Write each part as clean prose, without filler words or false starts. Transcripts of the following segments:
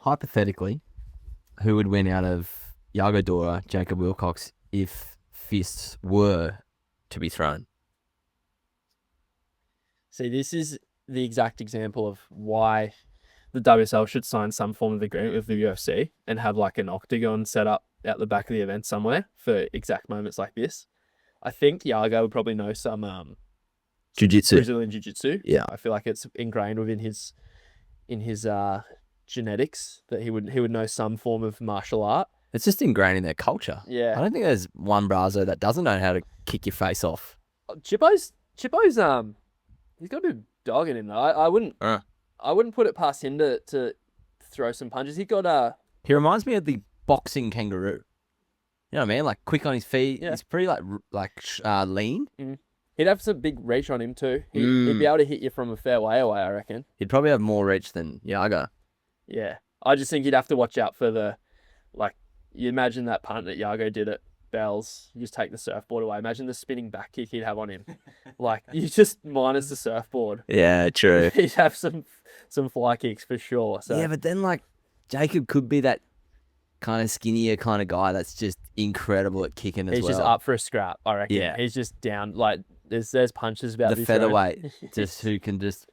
Hypothetically, who would win out of Yago, Dora, Jacob, Willcox if fists were to be thrown? See, this is the exact example of why the WSL should sign some form of agreement with the UFC and have like an octagon set up at the back of the event somewhere for exact moments like this. I think Yago would probably know some Jiu-jitsu. Brazilian jiu-jitsu. Yeah. I feel like it's ingrained within his genetics that he would know some form of martial art. It's just ingrained in their culture. Yeah. I don't think there's one Brazo that doesn't know how to kick your face off. Chippo's he's got a bit of dog in him though. I wouldn't put it past him to throw some punches. He got He reminds me of the boxing kangaroo. You know what I mean? Like quick on his feet. Yeah. He's pretty lean. he'd have some big reach on him too. He'd be able to hit you from a fair way away, I reckon. He'd probably have more reach than Yago. Yeah. I just think you'd have to watch out for you imagine that punt that Yago did at Bells. You just take the surfboard away. Imagine the spinning back kick he'd have on him. You just minus the surfboard. Yeah, true. He'd have some fly kicks for sure. So Yeah, but then Jacob could be that kind of skinnier kind of guy that's just incredible at kicking as well. he's just up for a scrap, I reckon. Yeah. He's just down. There's punches about the to be thrown. featherweight, just who can just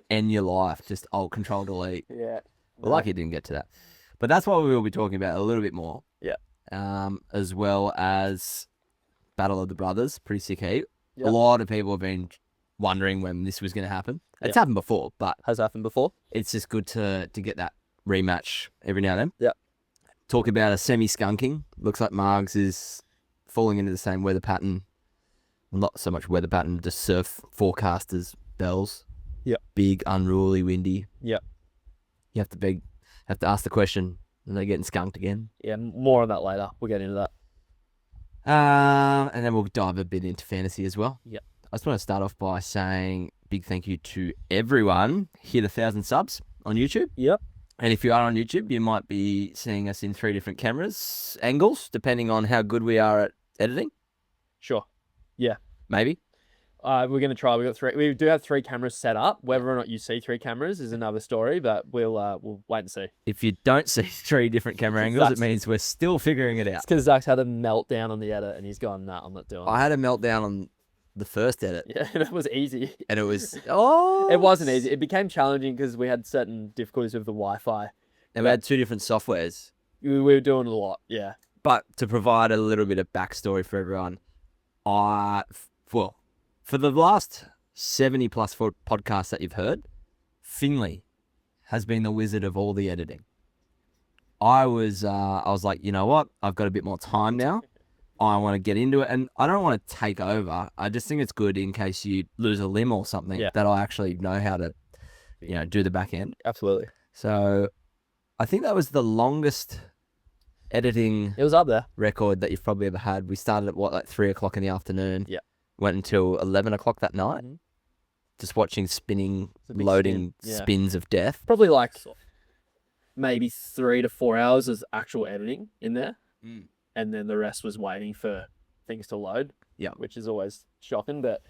end your life, just control delete. Yeah. Well, lucky didn't get to that. But that's what we will be talking about a little bit more. Yeah. As well as Battle of the Brothers, pretty sick heat. Yep. A lot of people have been wondering when this was going to happen. It's happened before, but Has happened before. it's just good to get that rematch every now and then. Yep. Talk about a semi-skunking. Looks like Margs is falling into the same weather pattern. Not so much weather pattern, just surf forecast as Bells. Yep. Big, unruly, windy. Yep. You have to ask the question, are they getting skunked again? Yeah, more on that later. We'll get into that. And then we'll dive a bit into fantasy as well. Yep. I just want to start off by saying big thank you to everyone. Hit 1,000 subs on YouTube. Yep. And if you are on YouTube, you might be seeing us in 3 different angles, depending on how good we are at editing. Sure. Yeah. Maybe. We're going to try. We do have 3 cameras set up. Whether or not you see 3 cameras is another story, but we'll wait and see. If you don't see 3 different camera angles, it means we're still figuring it out. It's because Zach's had a meltdown on the edit and he's gone, nah, I'm not doing it. I had a meltdown on the first edit. Yeah, and it was easy. And it was, It wasn't easy. It became challenging because we had certain difficulties with the Wi-Fi. And we had 2 different softwares. We were doing a lot, yeah. But to provide a little bit of backstory for everyone, for the last 70 plus podcasts that you've heard, Finley has been the wizard of all the editing. I was like, you know what? I've got a bit more time now. I want to get into it, and I don't want to take over. I just think it's good in case you lose a limb or something that I actually know how to, do the back end. Absolutely. So I think that was the longest editing It was up there. record that you've probably ever had. We started at 3 o'clock in the afternoon. Yeah. Went until 11 o'clock that night. Mhm. Just watching spinning, It's a big loading spin, yeah. spins of death. Probably maybe 3 to 4 hours of actual editing in there. And then the rest was waiting for things to load. Yeah. Which is always shocking, but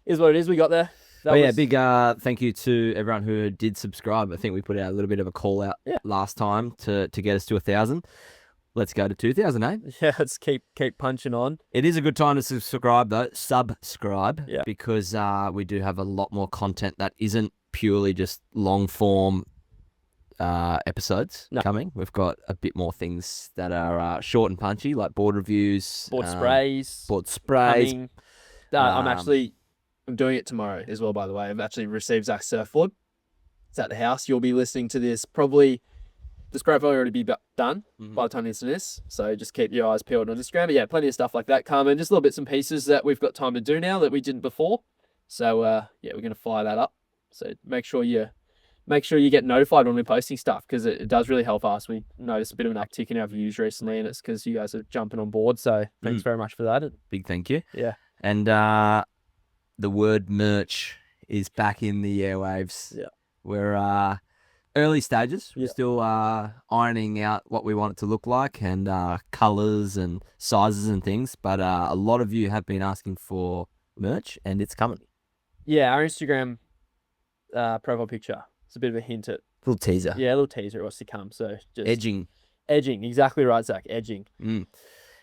is what it is. We got there. Big thank you to everyone who did subscribe. I think we put out a little bit of a call out last time to get us to 1,000. Let's go to 2,000, eh? Yeah, let's keep punching on. It is a good time to subscribe, though. Subscribe. Yeah. Because we do have a lot more content that isn't purely just long form episodes coming. We've got a bit more things that are short and punchy, like board reviews. Board sprays. Coming. I'm doing it tomorrow as well, by the way. I've actually received Zach's surfboard. It's at the house. You'll be listening to this probably. The spray will already be done by the time you listen to this. So just keep your eyes peeled on Instagram. But yeah, plenty of stuff like that coming. Just little bits and pieces that we've got time to do now that we didn't before. So we're going to fire that up. So make sure you get notified when we're posting stuff because it does really help us. We noticed a bit of an uptick in our views recently, and it's because you guys are jumping on board. So thanks very much for that. Big thank you. Yeah. And the word merch is back in the airwaves. Yeah. We're Early stages. We're Yeah. still ironing out what we want it to look like and colors and sizes and things. But a lot of you have been asking for merch, and it's coming. Yeah, our Instagram profile picture. It's a bit of a hint at Little teaser. a little teaser at what's to come. So just Edging. exactly right, Zach. Edging.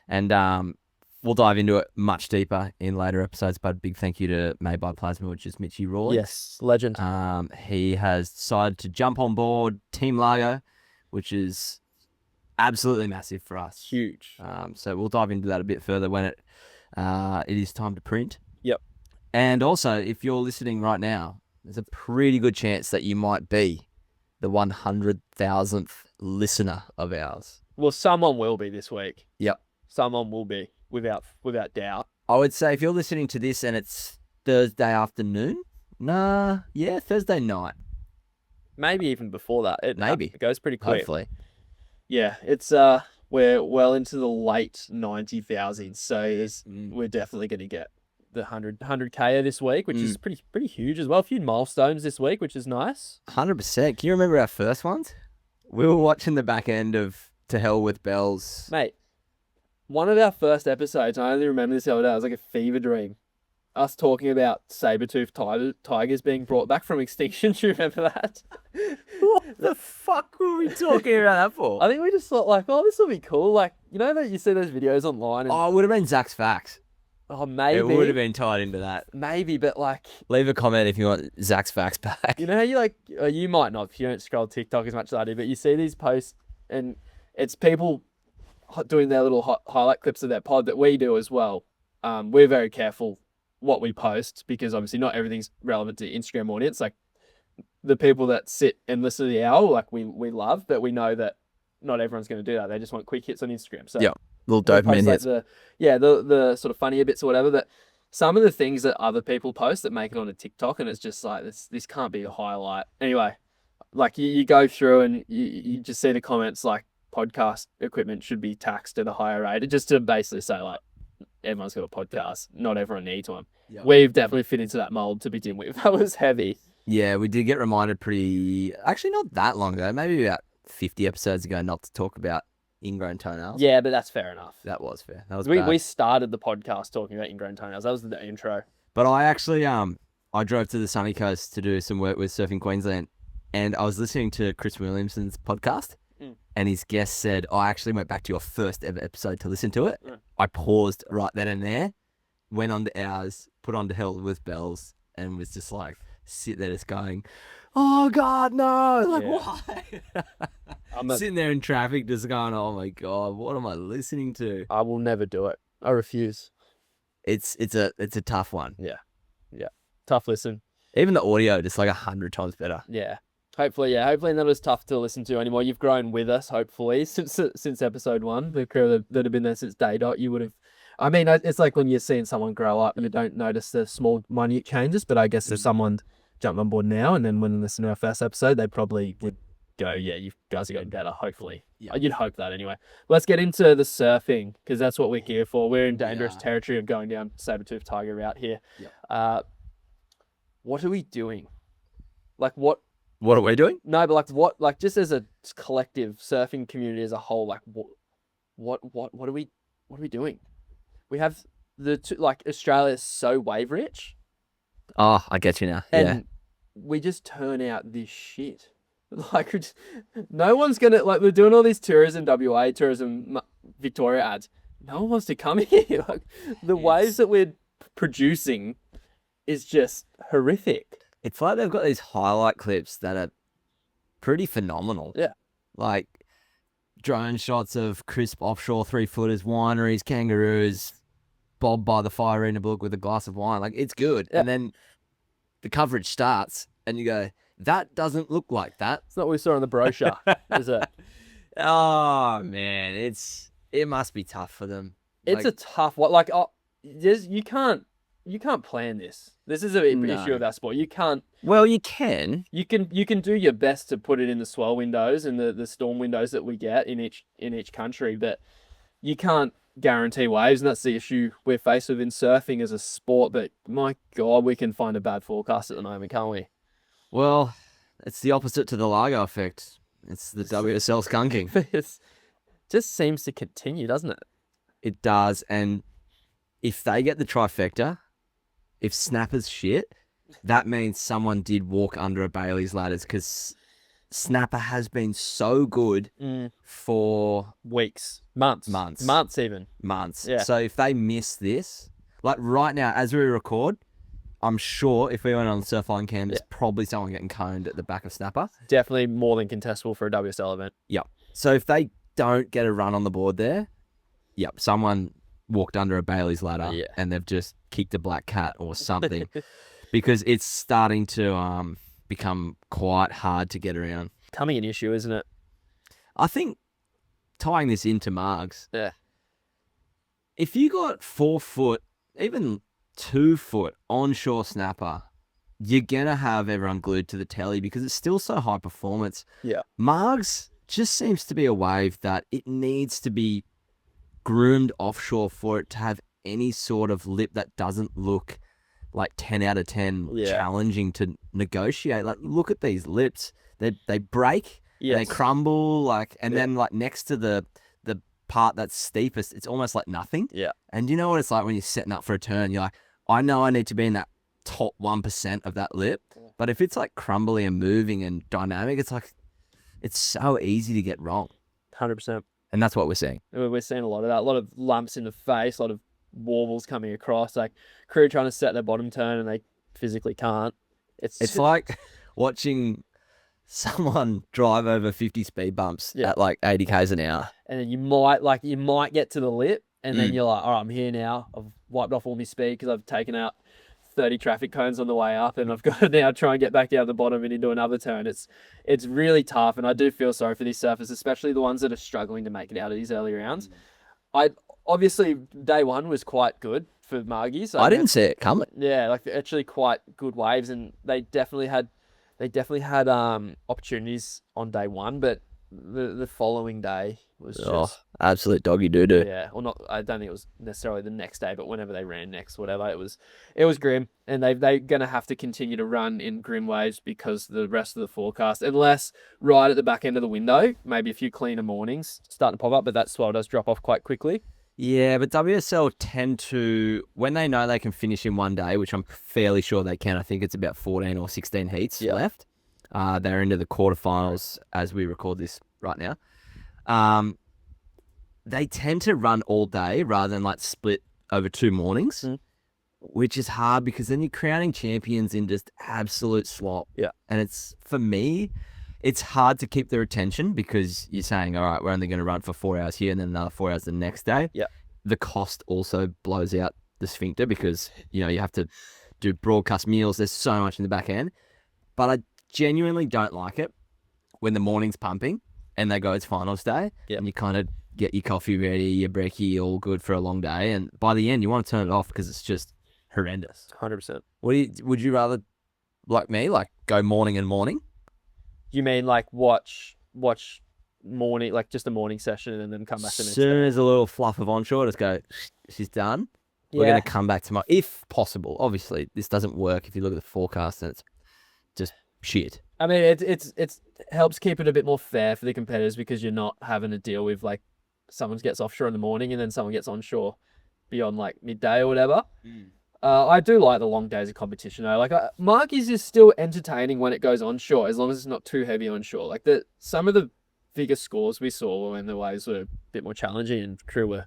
And we'll dive into it much deeper in later episodes. But a big thank you to Made by Plasma, which is Mitchy Roy. Yes, legend. He has decided to jump on board Team Lago, which is absolutely massive for us. Huge. So we'll dive into that a bit further when it is time to print. Yep. And also, if you're listening right now, there's a pretty good chance that you might be the 100,000th listener of ours. Well, someone will be this week. Yep. Someone will be, without doubt. I would say if you're listening to this and it's Thursday afternoon, Thursday night. Maybe even before that. It goes pretty quick. Hopefully. Yeah, it's we're well into the late 90,000s, so we're definitely going to get the 100K this week, which is pretty huge as well. A few milestones this week, which is nice. 100%. Can you remember our first ones? We were watching the back end of To Hell with Bells. Mate, one of our first episodes, I only remember this the other day, it was like a fever dream. Us talking about saber-toothed tigers being brought back from extinction. Do you remember that? What the fuck were we talking about that for? I think we just thought like, oh, this will be cool. Like, you know that you see those videos online. And, it would have been Zach's facts. oh, maybe. It would have been tied into that. Maybe, but like... Leave a comment if you want Zach's facts back. You know how you like... you might not if you don't scroll TikTok as much as I do, but you see these posts and it's people doing their little highlight clips of their pod that we do as well. We're very careful what we post because obviously not everything's relevant to the Instagram audience. Like the people that sit and listen to the hour, like we love, but we know that not everyone's going to do that. They just want quick hits on Instagram. So yeah, little dopamine hits. The sort of funnier bits or whatever. That some of the things that other people post that make it onto TikTok, and it's just like this can't be a highlight. Anyway, like you go through and you just see the comments like podcast equipment should be taxed at a higher rate, just to basically say like everyone's got a podcast, not everyone needs one. Yep. We've definitely fit into that mold to begin with. That was heavy. Yeah, we did get reminded actually not that long ago, maybe about 50 episodes ago, not to talk about ingrown toenails. Yeah, but that's fair enough. That was fair. That was we started the podcast talking about ingrown toenails. That was the intro. But I actually I drove to the sunny coast to do some work with Surfing Queensland, and I was listening to Chris Williamson's podcast. And his guest said, I actually went back to your first ever episode to listen to it. I paused right then and there, went on to ours, put on To Hell with Bells, and was just like, sit there just going, oh God, no. Like, why? I'm sitting there in traffic just going, oh my God, what am I listening to? I will never do it. I refuse. It's a tough one. Yeah. Tough listen. Even the audio, just like 100 times better. Yeah. Hopefully not as tough to listen to anymore. You've grown with us, hopefully, since episode 1. The crew that have been there since day dot, you would have. I mean, it's like when you're seeing someone grow up and you don't notice the small, minute changes. But I guess if someone jumped on board now and then when they listen to our first episode, they probably would go, yeah, you guys are getting better, hopefully. Yeah. You'd hope that anyway. Let's get into the surfing because that's what we're here for. We're in dangerous territory of going down saber-toothed tiger route here. Yep. What are we doing? Like what? What are we doing? No, but like what? Like just as a collective surfing community as a whole, like what are we doing? We have like Australia's so wave rich. Oh, I get you now. And we just turn out this shit. Like no one's gonna like we're doing all these tourism WA, tourism Victoria ads. No one wants to come here. Like the waves that we're producing is just horrific. It's like they've got these highlight clips that are pretty phenomenal. Yeah. Like drone shots of crisp offshore 3-footers, wineries, kangaroos, bobbed by the fire in a book with a glass of wine. Like it's good. Yeah. And then the coverage starts and you go, that doesn't look like that. It's not what we saw on the brochure, is it? Oh man, it must be tough for them. It's a tough one. Like you can't plan this. This is an issue of our sport. You can't. Well, you can. You can do your best to put it in the swell windows and the storm windows that we get in each country, but you can't guarantee waves, and that's the issue we're faced with in surfing as a sport. But my God, we can find a bad forecast at the moment, can't we? Well, It's the opposite to the Largo effect. It's the WSL skunking. It just seems to continue, doesn't it? It does. And if they get the trifecta, if Snapper's shit, that means someone did walk under a Bailey's ladders, because Snapper has been so good for weeks, months, even months. Yeah. So if they miss this, like right now, as we record, I'm sure if we went on the Surfline Cam, there's probably someone getting coned at the back of Snapper. Definitely more than contestable for a WSL event. Yep. So if they don't get a run on the board there, someone walked under a Bailey's ladder and they've just kicked a black cat or something, because it's starting to become quite hard to get around. Becoming an issue, isn't it? I think tying this into Margs, if you got 4 foot, even 2 foot onshore snapper, you're going to have everyone glued to the telly because it's still so high performance. Yeah. Margs just seems to be a wave that it needs to be groomed offshore for it to have any sort of lip that doesn't look like 10 out of 10 challenging to negotiate. Like, look at these lips. They break, and they crumble, and then next to the part that's steepest, it's almost like nothing. Yeah. And you know what it's like when you're setting up for a turn? You're like, I know I need to be in that top 1% of that lip, but if it's like crumbly and moving and dynamic, it's like, it's so easy to get wrong. 100%. And that's what we're seeing. We're seeing a lot of that. A lot of lumps in the face, a lot of warbles coming across, like crew trying to set their bottom turn and they physically can't. It's like watching someone drive over 50 speed bumps at like 80 k's an hour. And then you might get to the lip, and then you're like, all right, I'm here now. I've wiped off all my speed because I've taken out 30 traffic cones on the way up, and I've got to now try and get back down the bottom and into another turn. It's really tough, and I do feel sorry for these surfers, especially the ones that are struggling to make it out of these early rounds. Obviously, day one was quite good for Margies. I didn't see it coming. Yeah, like actually quite good waves, and they definitely had opportunities on day one, but the following day was just absolute doggy doo-doo. Yeah, or not. I don't think it was necessarily the next day, but whenever they ran next, whatever, it was grim, and they're gonna have to continue to run in grim waves because the rest of the forecast, unless right at the back end of the window, maybe a few cleaner mornings starting to pop up, but that swell does drop off quite quickly. Yeah, but WSL tend to, when they know they can finish in one day, which I'm fairly sure they can, I think it's about 14 or 16 heats left. They're into the quarterfinals as we record this right now. They tend to run all day rather than like split over 2 mornings, which is hard because then you're crowning champions in just absolute slop. Yeah. And for me, it's hard to keep their attention because you're saying, all right, we're only going to run for 4 hours here and then another 4 hours the next day. Yeah. The cost also blows out the sphincter because, you have to do broadcast meals. There's so much in the back end. But I genuinely don't like it when the morning's pumping and they go, it's finals day. Yep. And you kind of get your coffee ready, your brekkie, all good for a long day. And by the end, you want to turn it off because it's just horrendous. 100%. Would you rather, like me, go morning and morning? You mean like watch morning, like just a morning session and then come back the next day? As soon as a little fluff of onshore, just go, she's done. Yeah. We're going to come back tomorrow, if possible. Obviously, this doesn't work if you look at the forecast and it's just shit. I mean, it helps keep it a bit more fair for the competitors because you're not having to deal with like someone gets offshore in the morning and then someone gets onshore beyond like midday or whatever. I do like the long days of competition though. Like Margies is still entertaining when it goes onshore, as long as it's not too heavy onshore. Like some of the bigger scores we saw when the waves were a bit more challenging and crew were.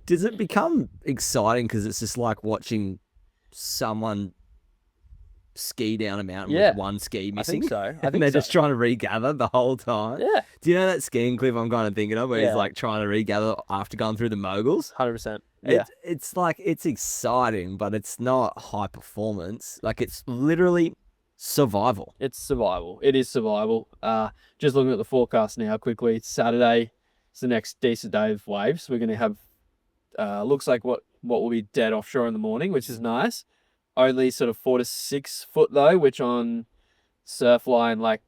Does it become exciting because it's just like watching someone ski down a mountain with one ski missing? I think so. I think and they're just trying to regather the whole time. Yeah. Do you know that skiing clip I'm kind of thinking of where he's like trying to regather after going through the moguls? 100%. Yeah. It's like, it's exciting, but it's not high performance. Like, it's literally survival. It's survival. It is survival. Just looking at the forecast now quickly, Saturday is the next decent day of waves. We're going to have, looks like what will be dead offshore in the morning, which is nice. Only sort of 4 to 6 foot though, which on Surfline like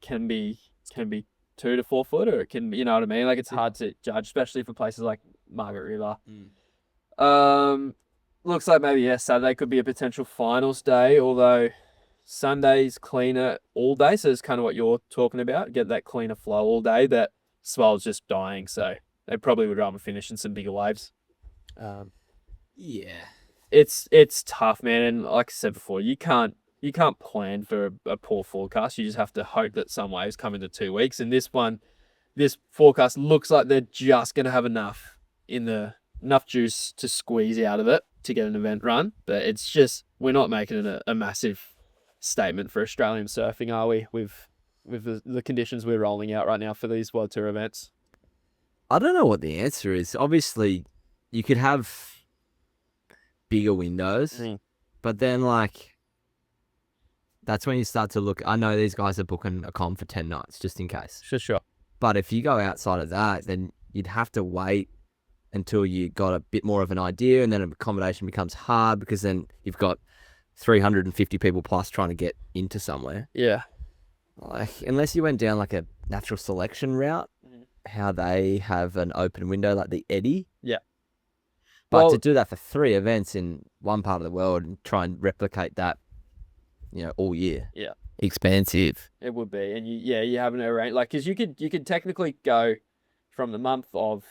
can be 2 to 4 foot, or it can be, you know what I mean? Like, it's hard to judge, especially for places like Margaret River. Looks like maybe Saturday could be a potential finals day, although Sundays cleaner all day. So it's kind of what you're talking about. Get that cleaner flow all day. That swell's just dying. So they probably would rather finish in some bigger waves. Yeah. It's tough, man. And like I said before, you can't plan for a poor forecast. You just have to hope that some waves come into 2 weeks. And this forecast looks like they're just going to have enough juice to squeeze out of it to get an event run. But it's just, we're not making it a massive statement for Australian surfing, are we? With the conditions we're rolling out right now for these World Tour events. I don't know what the answer is. Obviously, you could have bigger windows, but then like that's when you start to look. I know these guys are booking a comp for 10 nights just in case. Sure. But if you go outside of that, then you'd have to wait until you got a bit more of an idea, and then accommodation becomes hard because then you've got 350 people plus trying to get into somewhere. Yeah. Like, unless you went down like a natural selection route, how they have an open window like the Eddy. Yeah. But to do that for 3 events in one part of the world and try and replicate that, all year. Yeah. Expansive. It would be. And you have an arrange, like, because you could technically go from the month of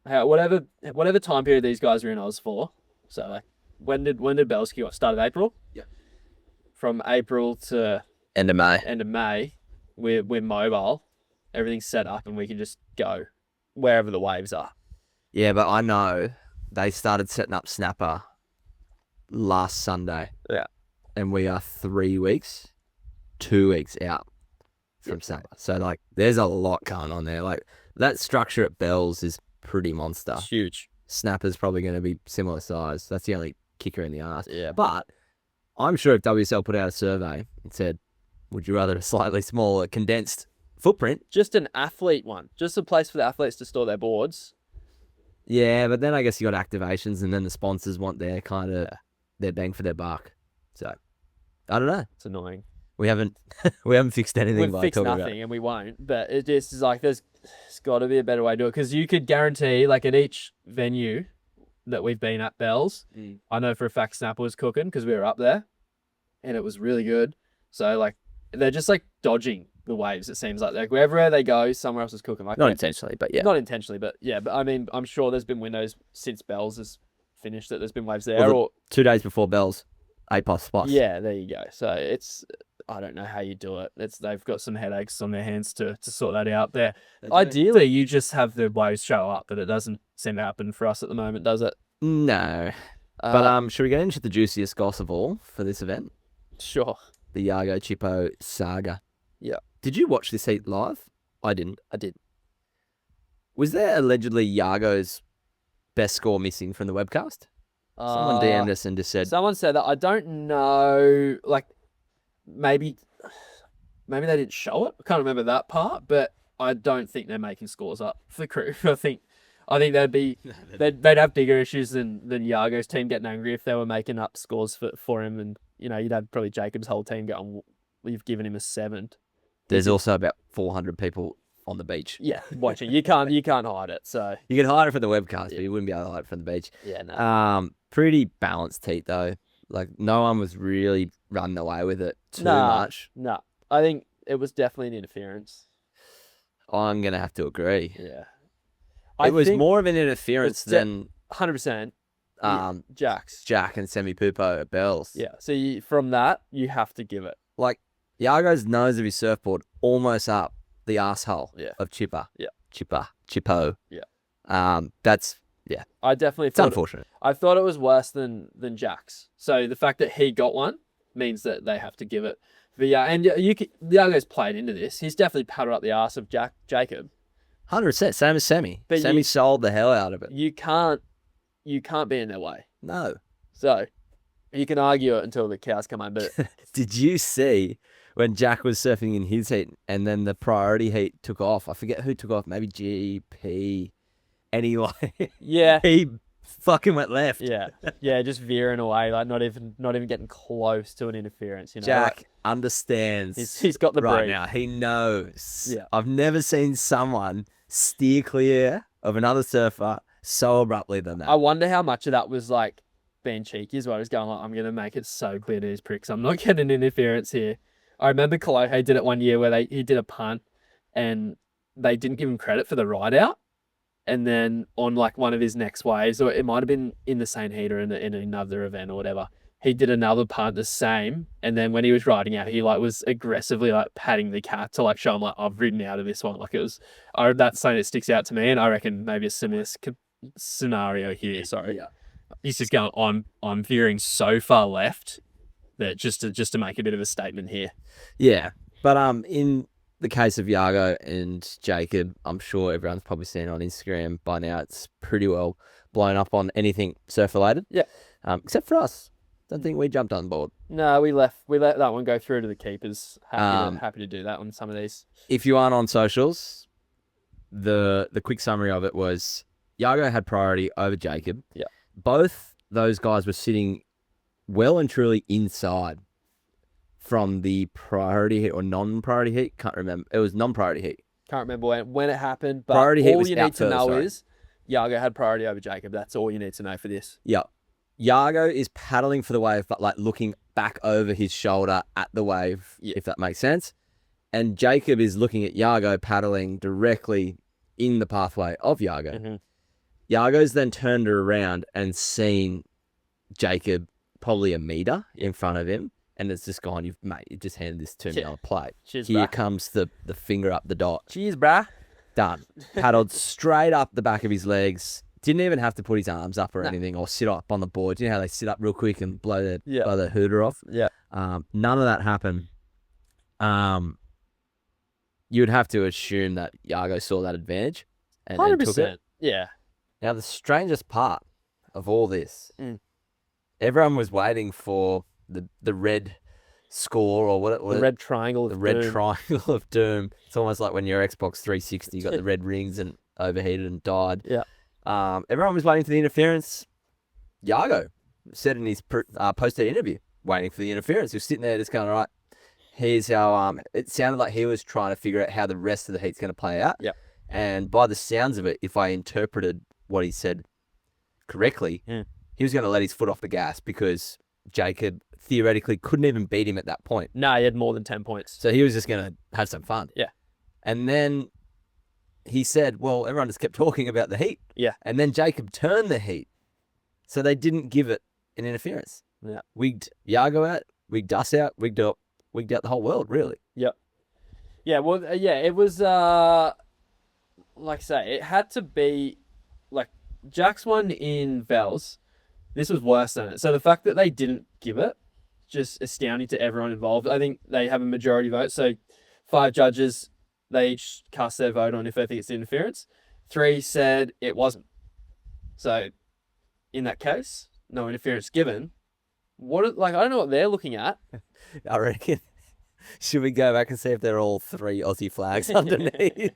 whatever time period these guys are in Oz for. So like, when did Belsky go? Start of April? Yeah. From April to End of May. We're mobile. Everything's set up and we can just go wherever the waves are. Yeah, but I know they started setting up Snapper last Sunday. Yeah. And we are 2 weeks out from Snapper. So like, there's a lot going on there. Like, that structure at Bells is pretty monster. It's huge. Snapper's probably going to be similar size. That's the only kicker in the ass. Yeah. But I'm sure if WSL put out a survey and said, would you rather a slightly smaller condensed footprint? Just an athlete one. Just a place for the athletes to store their boards. Yeah, but then I guess you got activations and then the sponsors want their kind of their bang for their buck. So I don't know. It's annoying. We haven't fixed anything. We've fixed nothing and we won't. But it just is like, there's got to be a better way to do it. Because you could guarantee, like, at each venue that we've been at, Bells, I know for a fact Snapper was cooking because we were up there and it was really good. So like, they're just like dodging the waves. It seems like wherever they go, somewhere else is cooking. Like, not intentionally, but yeah. Not intentionally, but yeah. But I mean, I'm sure there's been windows since Bells has finished that there's been waves there. Or 2 days before Bells, 8++. Yeah, there you go. So it's, I don't know how you do it. They've got some headaches on their hands to sort that out there. Ideally, you just have the waves show up, but it doesn't seem to happen for us at the moment, does it? No. But should we get into the juiciest goss of all for this event? Sure. The Yago Chippo saga. Yeah. Did you watch this heat live? I didn't. I did. Was there allegedly Yago's best score missing from the webcast? Someone DM'd us and just said... Someone said that. I don't know. Like, maybe they didn't show it. I can't remember that part, but I don't think they're making scores up for the crew. I think they'd have bigger issues than Yago's team getting angry if they were making up scores for him, and you'd have probably Jacob's whole team going, well, you've given him a 7. There's also about 400 people on the beach. Yeah, watching. You can't hide it. So you can hide it from the webcast, but you wouldn't be able to hide it from the beach. Yeah, no. Pretty balanced heat though. Like, no one was really running away with it too much. No, I think it was definitely an interference. I'm gonna have to agree. Yeah, it was more of an interference than 100%. Jack and Semi Pupo at Bells. Yeah, so from that you have to give it. Like, Yago's nose of his surfboard almost up the asshole of Chippo. Yeah, Chippo. Yeah. That's I definitely. It's unfortunate. I thought it was worse than Jack's. So the fact that he got one means that they have to give it. But yeah, and Yago's played into this. He's definitely paddled up the ass of Jacob. 100%. Same as Semi. But Semi sold the hell out of it. You can't be in their way. No. So you can argue it until the cows come home. But did you see when Jack was surfing in his heat and then the priority heat took off? I forget who took off. Maybe GP. Anyway, yeah, he fucking went left. Yeah, just veering away, like not even getting close to an interference. Jack understands. He's got the right break. Now. He knows. Yeah, I've never seen someone steer clear of another surfer so abruptly than that. I wonder how much of that was like being cheeky as well. He's going like, I'm going to make it so clear to these pricks, I'm not getting interference here. I remember Kolohe did it one year where he did a punt and they didn't give him credit for the ride out. And then on like one of his next waves, or it might have been in the same heater in another event or whatever, he did another punt the same. And then when he was riding out, he like was aggressively like patting the cat to like show him like, I've ridden out of this one. Like it was, that's something that sticks out to me. And I reckon maybe a similar scenario here. Sorry. Yeah. He's just going, I'm veering so far left that just to make a bit of a statement here. Yeah. But in the case of Yago and Jacob, I'm sure everyone's probably seen on Instagram by now. It's pretty well blown up on anything surf related. Yeah. Except for us. Don't think we jumped on board. No, we let that one go through to the keepers. Happy to do that on some of these. If you aren't on socials, the quick summary of it was Yago had priority over Jacob. Yeah. Both those guys were sitting well and truly inside from the priority heat or non-priority heat. Can't remember. It was non-priority heat. Can't remember when it happened, but Priority heat all was you out need to further, know sorry. is Yago had priority over Jacob. That's all you need to know for this. Yeah. Yago is paddling for the wave, but like looking back over his shoulder at the wave, if that makes sense. And Jacob is looking at Yago paddling directly in the pathway of Yago. Mm-hmm. Yago's then turned around and seen Jacob probably a meter in front of him. And it's just gone, you just handed this to me on a plate. Cheers, Here brah. comes the finger up the dot. Cheers, brah. Done. Paddled straight up the back of his legs. Didn't even have to put his arms up or anything or sit up on the board. You know how they sit up real quick and blow their hooter off? Yeah. None of that happened. You would have to assume that Yago saw that advantage and took it. Yeah. Now, the strangest part of all this, everyone was waiting for the red score or what it was. The red triangle of The red doom. triangle of doom. It's almost like when your Xbox 360 got the red rings and overheated and died. Yeah. Everyone was waiting for the interference. Yago said in his post-heat interview, waiting for the interference. He was sitting there just going, all right, here's how, it sounded like he was trying to figure out how the rest of the heat's going to play out. Yeah. And by the sounds of it, if I interpreted what he said correctly, he was going to let his foot off the gas because Jacob theoretically couldn't even beat him at that point. No, he had more than 10 points. So he was just going to have some fun. Yeah. And then he said, well, everyone just kept talking about the heat. Yeah. And then Jacob turned the heat. So they didn't give it an interference. Yeah. Wigged Yago out, wigged us out, wigged out the whole world, really. Yep. Yeah, well, it was, like I say, it had to be, like, Jack's one in Vels, this was worse than it. So the fact that they didn't give it, just astounding to everyone involved. I think they have a majority vote. So 5 judges, they each cast their vote on if they think it's interference. 3 said it wasn't. So in that case, no interference given. I don't know what they're looking at. I reckon. Should we go back and see if they're all 3 Aussie flags underneath?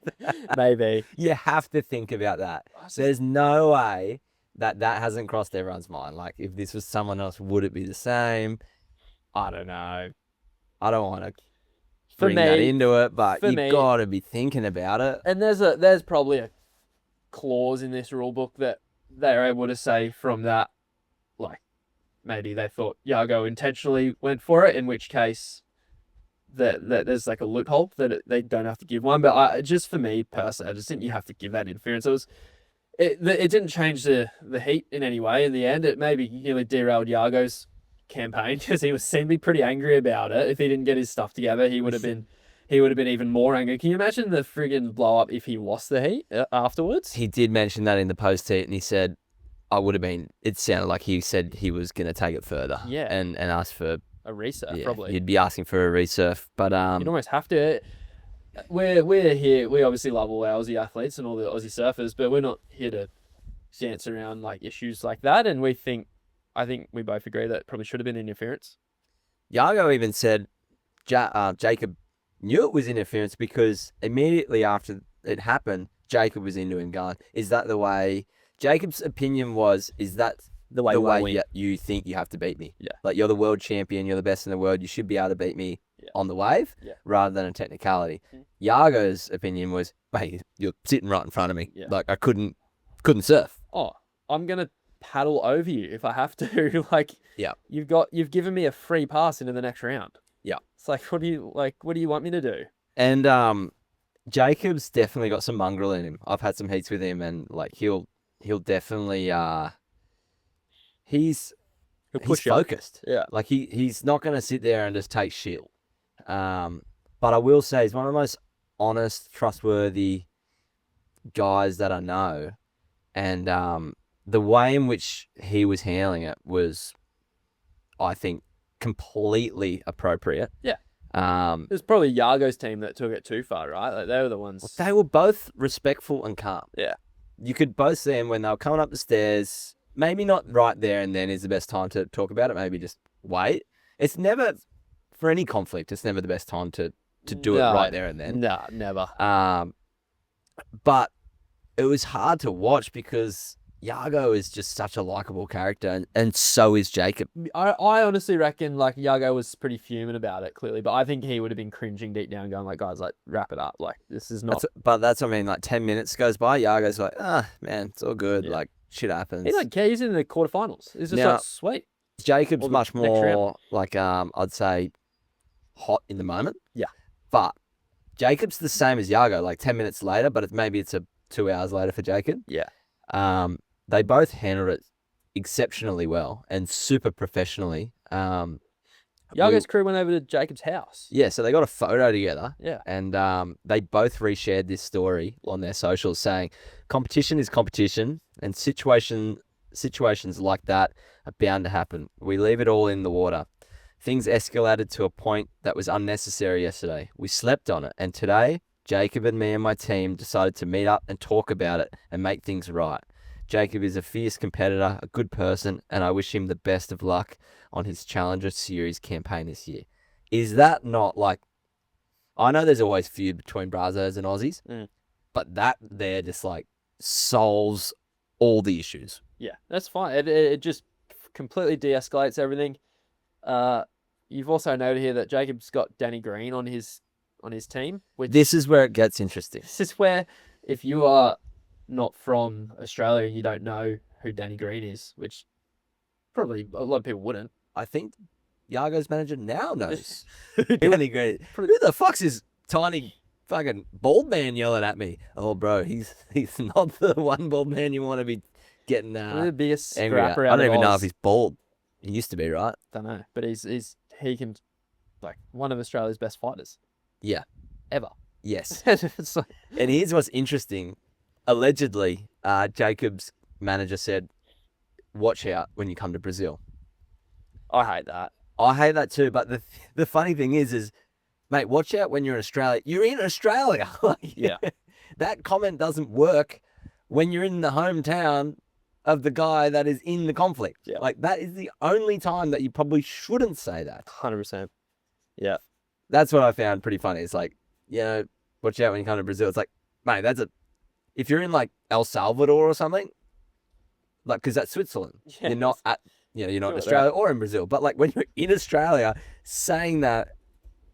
Maybe. You have to think about that. There's no way that hasn't crossed everyone's mind. Like, if this was someone else, would it be the same? I don't know. I don't want to bring that into it, but you've got to be thinking about it. And there's probably a clause in this rule book that they're able to say from that, like, maybe they thought Yago intentionally went for it, in which case that there's like a loophole that they don't have to give one. But just for me personally, I just think you have to give that interference. It didn't change the heat in any way in the end. It maybe nearly derailed Yago's campaign because he seemed to be pretty angry about it. If he didn't get his stuff together, he would have been even more angry. Can you imagine the friggin' blow up if he lost the heat afterwards? He did mention that in the post heat, and he said, it sounded like he said he was going to take it further. Yeah. And ask for a resurf, probably. You'd be asking for a resurf, but you'd almost have to. We're here. We obviously love all our Aussie athletes and all the Aussie surfers, but we're not here to dance around like issues like that. And I think we both agree that it probably should have been interference. Yago even said Jacob knew it was interference because immediately after it happened, Jacob was into him going, "Is that the way?" Jacob's opinion was, "Is that the way you think you have to beat me? Yeah. Like, you're the world champion, you're the best in the world, you should be able to beat me on the wave rather than a technicality." Yago's opinion was, "Hey, you're sitting right in front of me. Yeah. Like, I couldn't surf." Oh, I'm gonna paddle over you if I have to. Like, Yeah. you've given me a free pass into the next round. Yeah. It's like, what do you want me to do? And Jacob's definitely got some mongrel in him. I've had some heats with him, and like he'll definitely he's push you up. focused. Yeah. Like he's not going to sit there and just take shit. But I will say he's one of the most honest, trustworthy guys that I know, and the way in which he was handling it was, I think, completely appropriate. Yeah. It was probably Yago's team that took it too far, right? Like, they were the ones. They were both respectful and calm. Yeah. You could both see them when they were coming up the stairs. Maybe not right there and then is the best time to talk about it. Maybe just wait. It's never, for any conflict, it's never the best time to do it right there and then. No, never. But it was hard to watch because Yago is just such a likable character, and so is Jacob. I honestly reckon like Yago was pretty fuming about it, clearly, but I think he would have been cringing deep down, going like, guys, like, wrap it up. Like, this is not. But that's what I mean. Like 10 minutes goes by, Yago's like, man, it's all good. Yeah. Like, shit happens. He don't care. He's in the quarterfinals. It's just Now, like, sweet. Jacob's much more like I'd say hot in the moment. Yeah. But Jacob's the same as Yago, like 10 minutes later, but maybe it's 2 hours later for Jacob. Yeah. They both handled it exceptionally well and super professionally. Yago's crew went over to Jacob's house. Yeah, so they got a photo together. Yeah. And they both reshared this story on their socials saying competition is competition, and situations like that are bound to happen. We leave it all in the water. Things escalated to a point that was unnecessary yesterday. We slept on it, and today, Jacob and me and my team decided to meet up and talk about it and make things right. Jacob is a fierce competitor, a good person, and I wish him the best of luck on his Challenger Series campaign this year. Is that not like... I know there's always feud between Brazos and Aussies, but that there just like solves all the issues. Yeah, that's fine. It just completely de-escalates everything. You've also noted here that Jacob's got Danny Green on his team. This is where it gets interesting. This is where, if you are not from Australia, you don't know who Danny Green is, which probably a lot of people wouldn't. I think Yago's manager now knows Danny Green. Who the fuck's this tiny fucking bald man yelling at me? Oh, bro, he's not the one bald man you want to be getting the biggest angry at. scrapper I out don't of even know Oz. if he's bald. He used to be, right? Don't know, but he can, like, one of Australia's best fighters. Yeah. Ever. Yes. It's like... And here's what's interesting. Allegedly, Jacob's manager said, watch out when you come to Brazil. I hate that. I hate that too. But the funny thing is, mate, watch out when you're in Australia. You're in Australia. Yeah. That comment doesn't work when you're in the hometown of the guy that is in the conflict. Yeah. Like, that is the only time that you probably shouldn't say that. 100%. Yeah. That's what I found pretty funny. It's like, watch out when you come to Brazil. It's like, mate, if you're in like El Salvador or something, like, because that's Switzerland. Yeah. You're not in Australia or in Brazil. But like when you're in Australia saying that,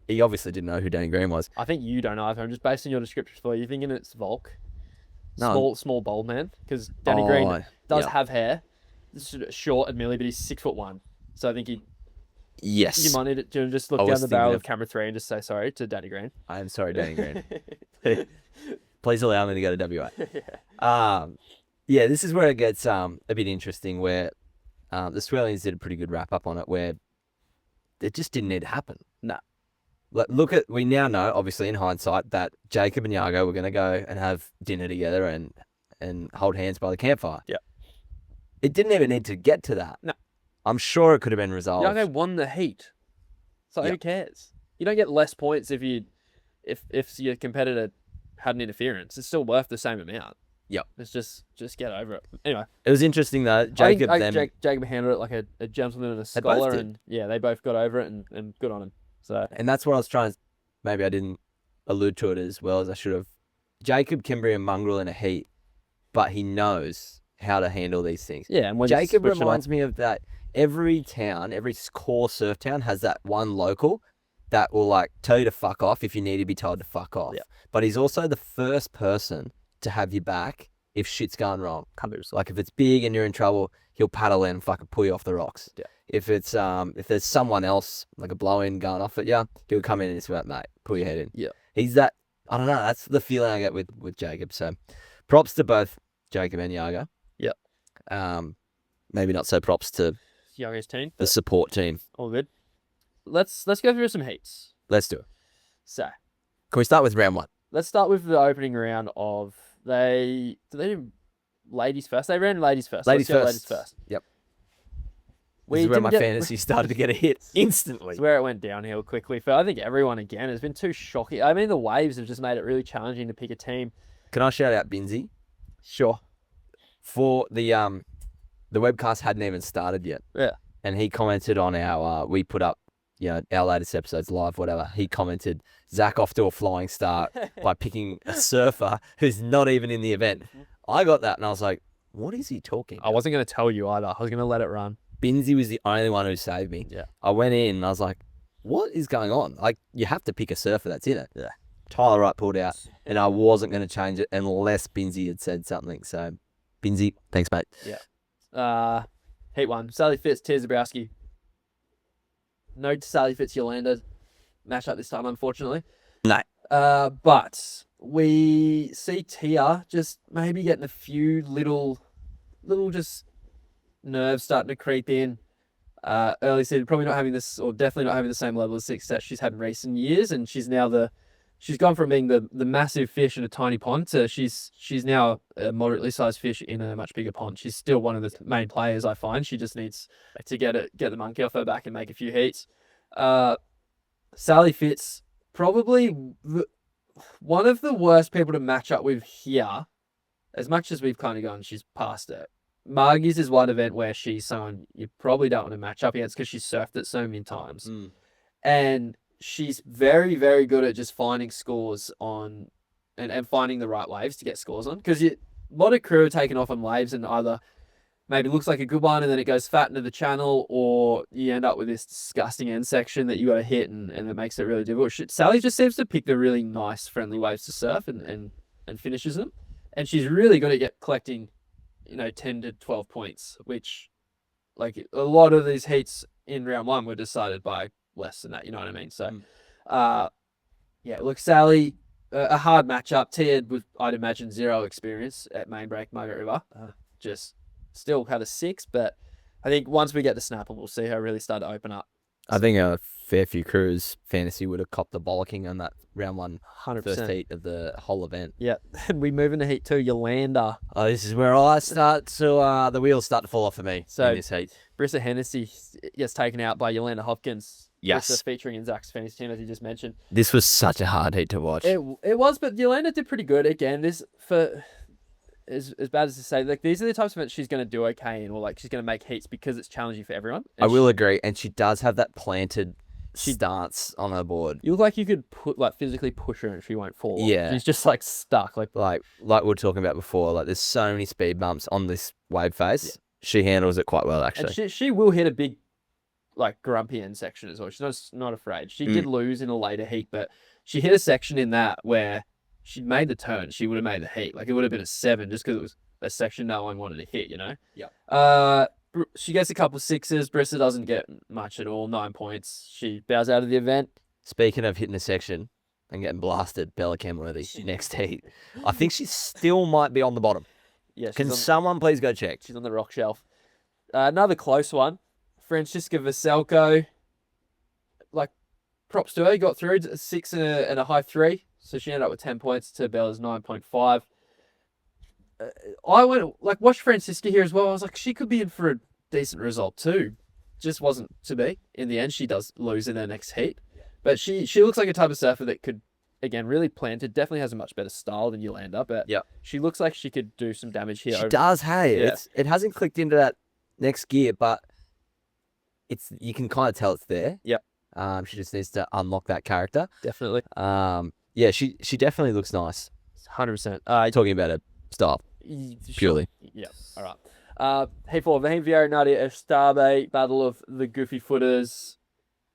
he obviously didn't know who Danny Green was. I think you don't either. I'm just basing your description for you. Thinking it's Volk. No. Small bold man. Because Danny Green does have hair. Short, admittedly, but he's 6'1". So I think Yes. you might need to just look down the barrel of camera 3 and just say sorry to Danny Green. I am sorry, Danny Green. Please allow me to go to WA. This is where it gets a bit interesting, where the Australians did a pretty good wrap up on it, where it just didn't need to happen. No. We now know, obviously in hindsight, that Jacob and Yago were going to go and have dinner together and hold hands by the campfire. Yeah. It didn't even need to get to that. No. I'm sure it could have been resolved. Yago won the heat. So who cares? You don't get less points if your competitor had an interference. It's still worth the same amount. Yep. It's just get over it. Anyway. It was interesting though. Jacob handled it like a gentleman and a scholar, and they both got over it, and good on him. So, and that's what I was trying to, maybe I didn't allude to it as well as I should have. Jacob can be a mongrel in a heat, but he knows how to handle these things. Yeah, and when Jacob reminds me of that. Every town, every core surf town has that one local that will like tell you to fuck off if you need to be told to fuck off. Yeah. But he's also the first person to have your back if shit's going wrong. 100%. Like if it's big and you're in trouble, he'll paddle in and fucking pull you off the rocks. Yeah. If it's if there's someone else like a blow-in going off at you, he'll come in and just be like, mate, pull your head in. Yeah. He's that. I don't know. That's the feeling I get with Jacob. So, props to both Jacob and Yago. Yep. Maybe not so props to Yago's team. the support team. All good. Let's go through some heats. Let's do it. So, Can we start with round 1? let's start with the opening round of do they do ladies first? They ran ladies first. Ladies Let's go first. ladies first. Yep. We This is where didn't my get- fantasy started to get a hit instantly. It's where it went downhill quickly for I think everyone again. It's been too shocking. I mean, the waves have just made it really challenging to pick a team. Can I shout out Binsey? Sure. For the webcast hadn't even started yet. Yeah. And he commented on our we put up, our latest episodes live, whatever. He commented, Zach off to a flying start by picking a surfer who's not even in the event. I got that and I was like, what is he talking I wasn't going to tell you either. I was going to let it run. Binsey was the only one who saved me. Yeah. I went in and I was like, what is going on? Like, you have to pick a surfer that's in it. Yeah. Tyler Wright pulled out and I wasn't going to change it unless Binsey had said something. So, Binsey, thanks, mate. Heat 1. Sally Fitz, Tia Zabrowski. No Sally Fitz Yolanda match up this time, unfortunately. No. But we see Tia just maybe getting a few little just nerves starting to creep in. Early season, probably not having this, or definitely not having the same level of success she's had in recent years, and she's now she's gone from being the massive fish in a tiny pond to she's now a moderately sized fish in a much bigger pond. She's still one of the main players, I find. She just needs to get the monkey off her back and make a few heats. Sally Fitz, probably one of the worst people to match up with here, as much as we've kind of gone, she's past it. Margies is one event where she's someone you probably don't want to match up against because she's surfed it so many times. And she's very, very good at just finding scores on and finding the right waves to get scores on. Because a lot of crew are taking off on waves and either maybe looks like a good one and then it goes fat into the channel, or you end up with this disgusting end section that you got to hit and it makes it really difficult. Sally just seems to pick the really nice, friendly waves to surf and finishes them. And she's really good at collecting 10 to 12 points, which like a lot of these heats in round 1 were decided by less than that, you know what I mean? So, look, Sally, a hard matchup. Tia with, I'd imagine, 0 experience at main break, Margaret River. Just still had a 6, but I think once we get to Snapple, we'll see her really start to open up. I think a fair few crews fantasy would have copped the bollocking on that round 1 100%. first heat of the whole event. Yeah, and we move into heat 2, Yolanda. Oh, this is where I start to the wheels start to fall off for me in this heat. Brissa Hennessy gets taken out by Yolanda Hopkins. Yes. Brissa featuring in Zach's fantasy team, as you just mentioned. This was such a hard heat to watch. It was, but Yolanda did pretty good. Again, this for as bad as to say, like these are the types of events she's going to do okay in, or like she's going to make heats because it's challenging for everyone. I will agree, and she does have that planted stance on her board. You look like you could physically push her and she won't fall. Yeah. She's just like stuck. Like we were talking about before, like there's so many speed bumps on this wave face. Yeah. She handles it quite well, actually. And she will hit a big, like, grumpy end section as well. She's not afraid. She did lose in a later heat, but she hit a section in that where she made the turn. She would have made the heat. Like, it would have been a 7 just because it was a section no one wanted to hit, Yeah. She gets a couple 6s. Brissa doesn't get much at all. 9 points. She bows out of the event. Speaking of hitting a section and getting blasted, Bella Kenworthy next heat. I think she still might be on the bottom. Yeah. Can someone please go check? She's on the rock shelf. Another close one. Francisca Vaselko. Like, props to her. Got through to 6 and a high 3. So she ended up with 10 points to Bella's 9.5. I watched Francisca here as well. I was like, she could be in for a decent result too. Just wasn't to be. In the end, she does lose in her next heat. But she looks like a type of surfer that could, again, really planted. Definitely has a much better style than Yolanda, but she looks like she could do some damage here. She does, hey. Yeah. It hasn't clicked into that next gear, but you can kind of tell it's there. Yep. She just needs to unlock that character. Definitely. Yeah, she definitely looks nice. 100%. Talking about her style, purely. Yeah. All right. Heat 4, Vaheen Vieira, Nadia Estabe, battle of the goofy footers.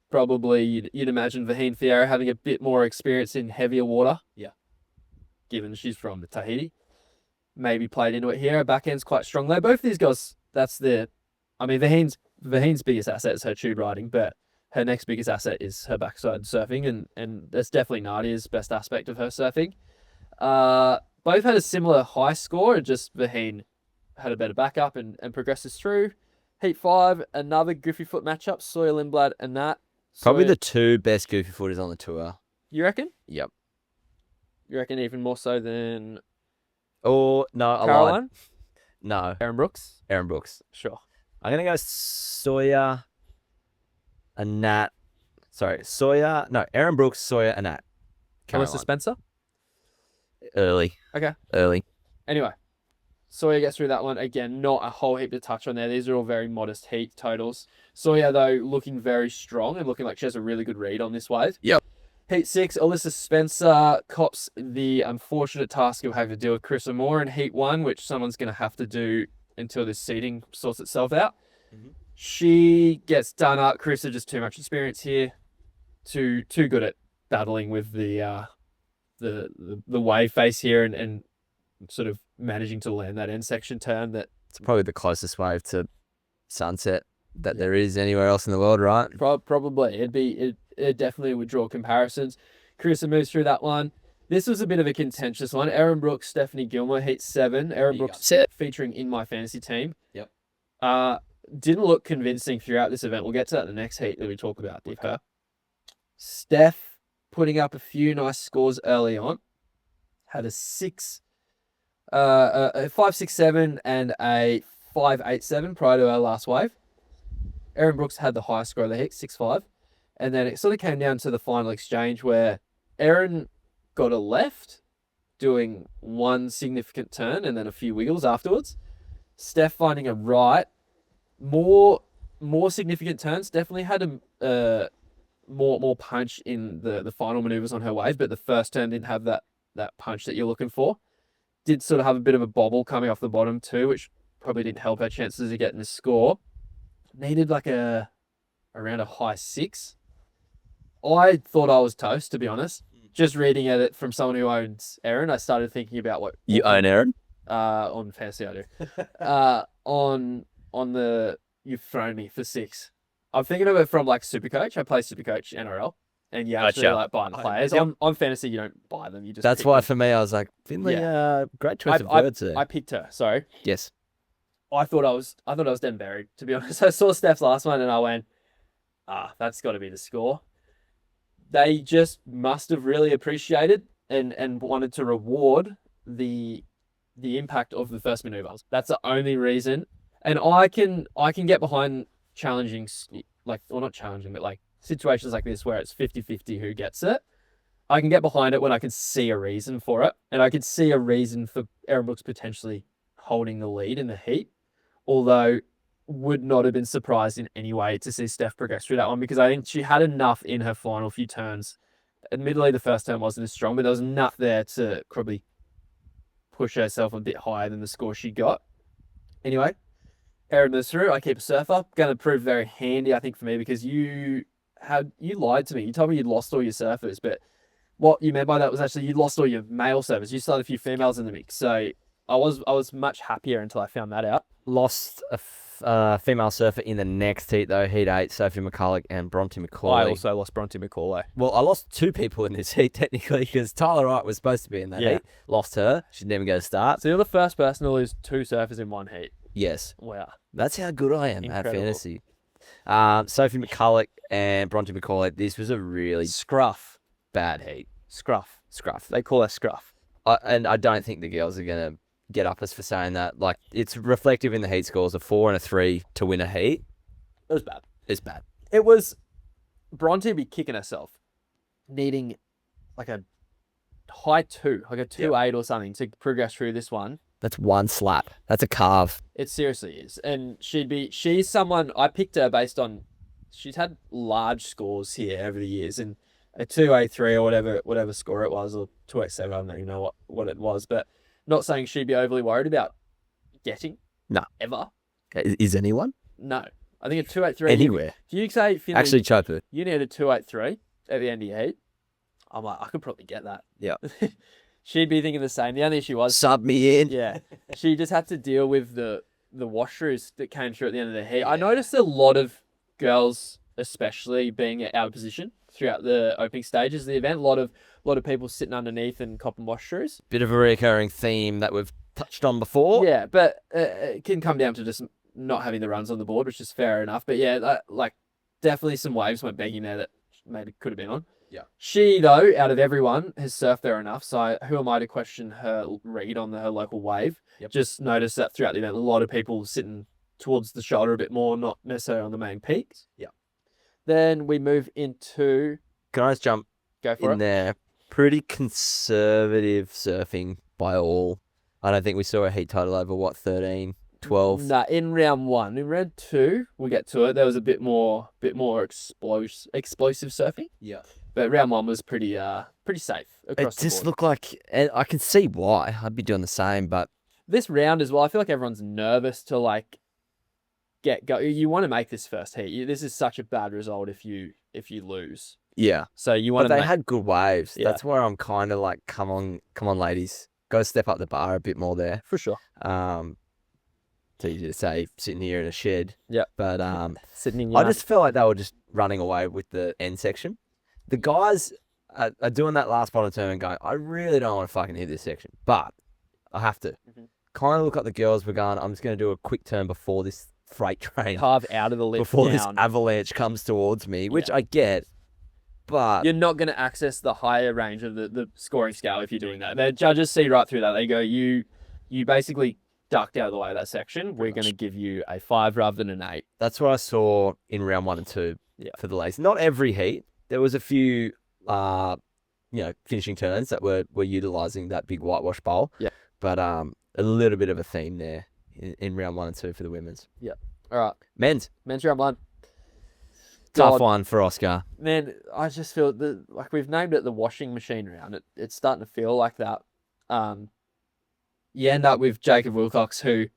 Probably you'd imagine Vaheen Vieira having a bit more experience in heavier water. Yeah. Given she's from Tahiti. maybe played into it here. Her backhand's quite strong though. Both these girls, Vaheen's biggest asset is her tube riding, but her next biggest asset is her backside surfing, and that's definitely Nadia's best aspect of her surfing. Both had a similar high score, just Vaheen had a better backup and progresses through. Heat 5, another goofy foot matchup, Sawyer Lindblad and Nat. Probably the two best goofy footers on the tour. You reckon? Yep. You reckon even more so than Oh, no, I lied. Caroline? No, Aaron Brooks? Aaron Brooks. Sure. I'm going to go Sawyer and Nat. Sorry, Sawyer. No, Aaron Brooks, Sawyer and Nat. Melissa Spencer? Early. Okay. Early. Anyway, Sawyer gets through that one. Again, not a whole heap to touch on there. These are all very modest heat totals. Sawyer, though, looking very strong and looking like she has a really good read on this wave. Yep. Heat 6, Alyssa Spencer cops the unfortunate task of having to deal with Carissa Moore in Heat 1, which someone's going to have to do until this seeding sorts itself out. Mm-hmm. She gets done up. Carissa just too much experience here. Too good at battling with the wave face here and sort of managing to land that end section turn. That It's probably the closest wave to sunset that there is anywhere else in the world, right? Probably. It definitely would draw comparisons. Carissa moves through that one. This was a bit of a contentious one. Erin Brooks, Stephanie Gilmore, Heat 7. Erin Brooks featuring in my fantasy team. Yep. Didn't look convincing throughout this event. We'll get to that in the next heat that we talk about with her. Steph putting up a few nice scores early on. Had a 5.67 and a 5.87 prior to our last wave. Erin Brooks had the highest score of the heat, 6.5. And then it sort of came down to the final exchange where Erin got a left, doing one significant turn and then a few wiggles afterwards. Steph finding a right, more significant turns. Definitely had a more punch in the final maneuvers on her wave, but the first turn didn't have that punch that you're looking for. Did sort of have a bit of a bobble coming off the bottom too, which probably didn't help her chances of getting a score. Needed like around a high 6. I thought I was toast, to be honest. Just reading at it from someone who owns Erin, I started thinking about what You own Erin? on fantasy I do. On the you've thrown me for 6. I'm thinking of it from like Supercoach. I play Supercoach NRL, and you actually like buying players. Yep. On fantasy, you don't buy them. You just That's pick why them. for me, I was like, Finley, great choice of words there. I picked her. Sorry. Yes. I thought I was dead buried, to be honest. I saw Steph's last one and I went, that's got to be the score. They just must have really appreciated and wanted to reward the impact of the first maneuvers. That's the only reason. And I can get behind challenging, not challenging, but like situations like this where it's 50-50 who gets it. I can get behind it when I can see a reason for it. And I could see a reason for Erin Brooks potentially holding the lead in the heat. Although would not have been surprised in any way to see Steph progress through that one, because I think she had enough in her final few turns. Admittedly, the first turn wasn't as strong, but there was enough there to probably push herself a bit higher than the score she got. Anyway, Erin moves through. I keep a surfer. Going to prove very handy, I think, for me, because you lied to me. You told me you'd lost all your surfers, but what you meant by that was actually you'd lost all your male surfers. You still had a few females in the mix. So I was much happier until I found that out. Lost a female surfer in the next heat, though. Heat 8, Sophie McCulloch and Bronte McCauley. I also lost Bronte McCauley. Well, I lost 2 people in this heat, technically, because Tyler Wright was supposed to be in that heat. Lost her. She didn't even get a start. So you're the first person to lose 2 surfers in one heat. Yes. Wow. That's how good I am Incredible. at fantasy. Sophie McCulloch and Bronte McCauley, this was a really Scruff. bad heat. Scruff. Scruff. They call her scruff. And I don't think the girls are going to get up us for saying that. Like, it's reflective in the heat scores, a 4 and a 3 to win a heat. It was bad. It's bad. It was Bronte be kicking herself, needing like a high 2, like a 2.8 or something to progress through this one. That's one slap. That's a carve. It seriously is. And she's someone, I picked her based on, she's had large scores here over the years, and a 2.83 or whatever score it was, or 2.87, I don't even know what it was, but not saying she'd be overly worried about getting. No. Ever. Is anyone? No. I think a 2.83. Anywhere. If you say, Finley, Actually, Chopu. you need a 2.83 at the end of your heat, I'm like, I could probably get that. Yeah. she'd be thinking the same. The only issue was, Sub me in. yeah, she just had to deal with the washers that came through at the end of the heat. I noticed a lot of girls, especially being out of position throughout the opening stages of the event. A lot of people sitting underneath and copping washers. Bit of a recurring theme that we've touched on before. Yeah, but it can come down to just not having the runs on the board, which is fair enough. But yeah, like definitely some waves went begging there that maybe could have been on. Yeah. She, though, out of everyone, has surfed there enough. So who am I to question her read on her local wave? Yep. Just noticed that throughout the event, a lot of people sitting towards the shoulder a bit more, not necessarily on the main peaks. Yeah. Then we move into... Can I just jump Go for in there? Pretty conservative surfing by all. I don't think we saw a heat total over, 13, 12? Nah, in round 1. In round 2, we'll get to it. There was a bit more explosive surfing. Yeah. But round 1 was pretty safe across the board. It just looked like, and I can see why. I'd be doing the same, but This round as well, I feel like everyone's nervous to like get go. You want to make this first heat. This is such a bad result if you lose. yeah. So you want But to. they had good waves. Yeah. That's where I'm kind of like, come on, ladies, go step up the bar a bit more there. For sure. It's easy to say sitting here in a shed. Yeah. But Sitting in. I just felt like they were just running away with the end section. The guys are doing that last bottom turn and going, I really don't want to fucking hit this section, but I have to. Mhm. Kind of look at the girls. We're going, I'm just going to do a quick turn before this freight train, carve out of the lip before this down. avalanche comes towards me, which I get, but You're not going to access the higher range of the scoring scale if you're doing that. The judges see right through that. They go, you basically ducked out of the way of that section. We're going to give you a 5 rather than an 8. that's what I saw in round 1 and 2 for the ladies. Not every heat. There was a few, finishing turns that were utilising that big whitewash bowl. Yeah. But a little bit of a theme there in round 1 and 2 for the women's. Yeah. All right. Men's. Men's round 1. Tough God. one for Oscar. Man, I just feel like we've named it the washing machine round. It's starting to feel like that. You end up with Jacob Willcox, who,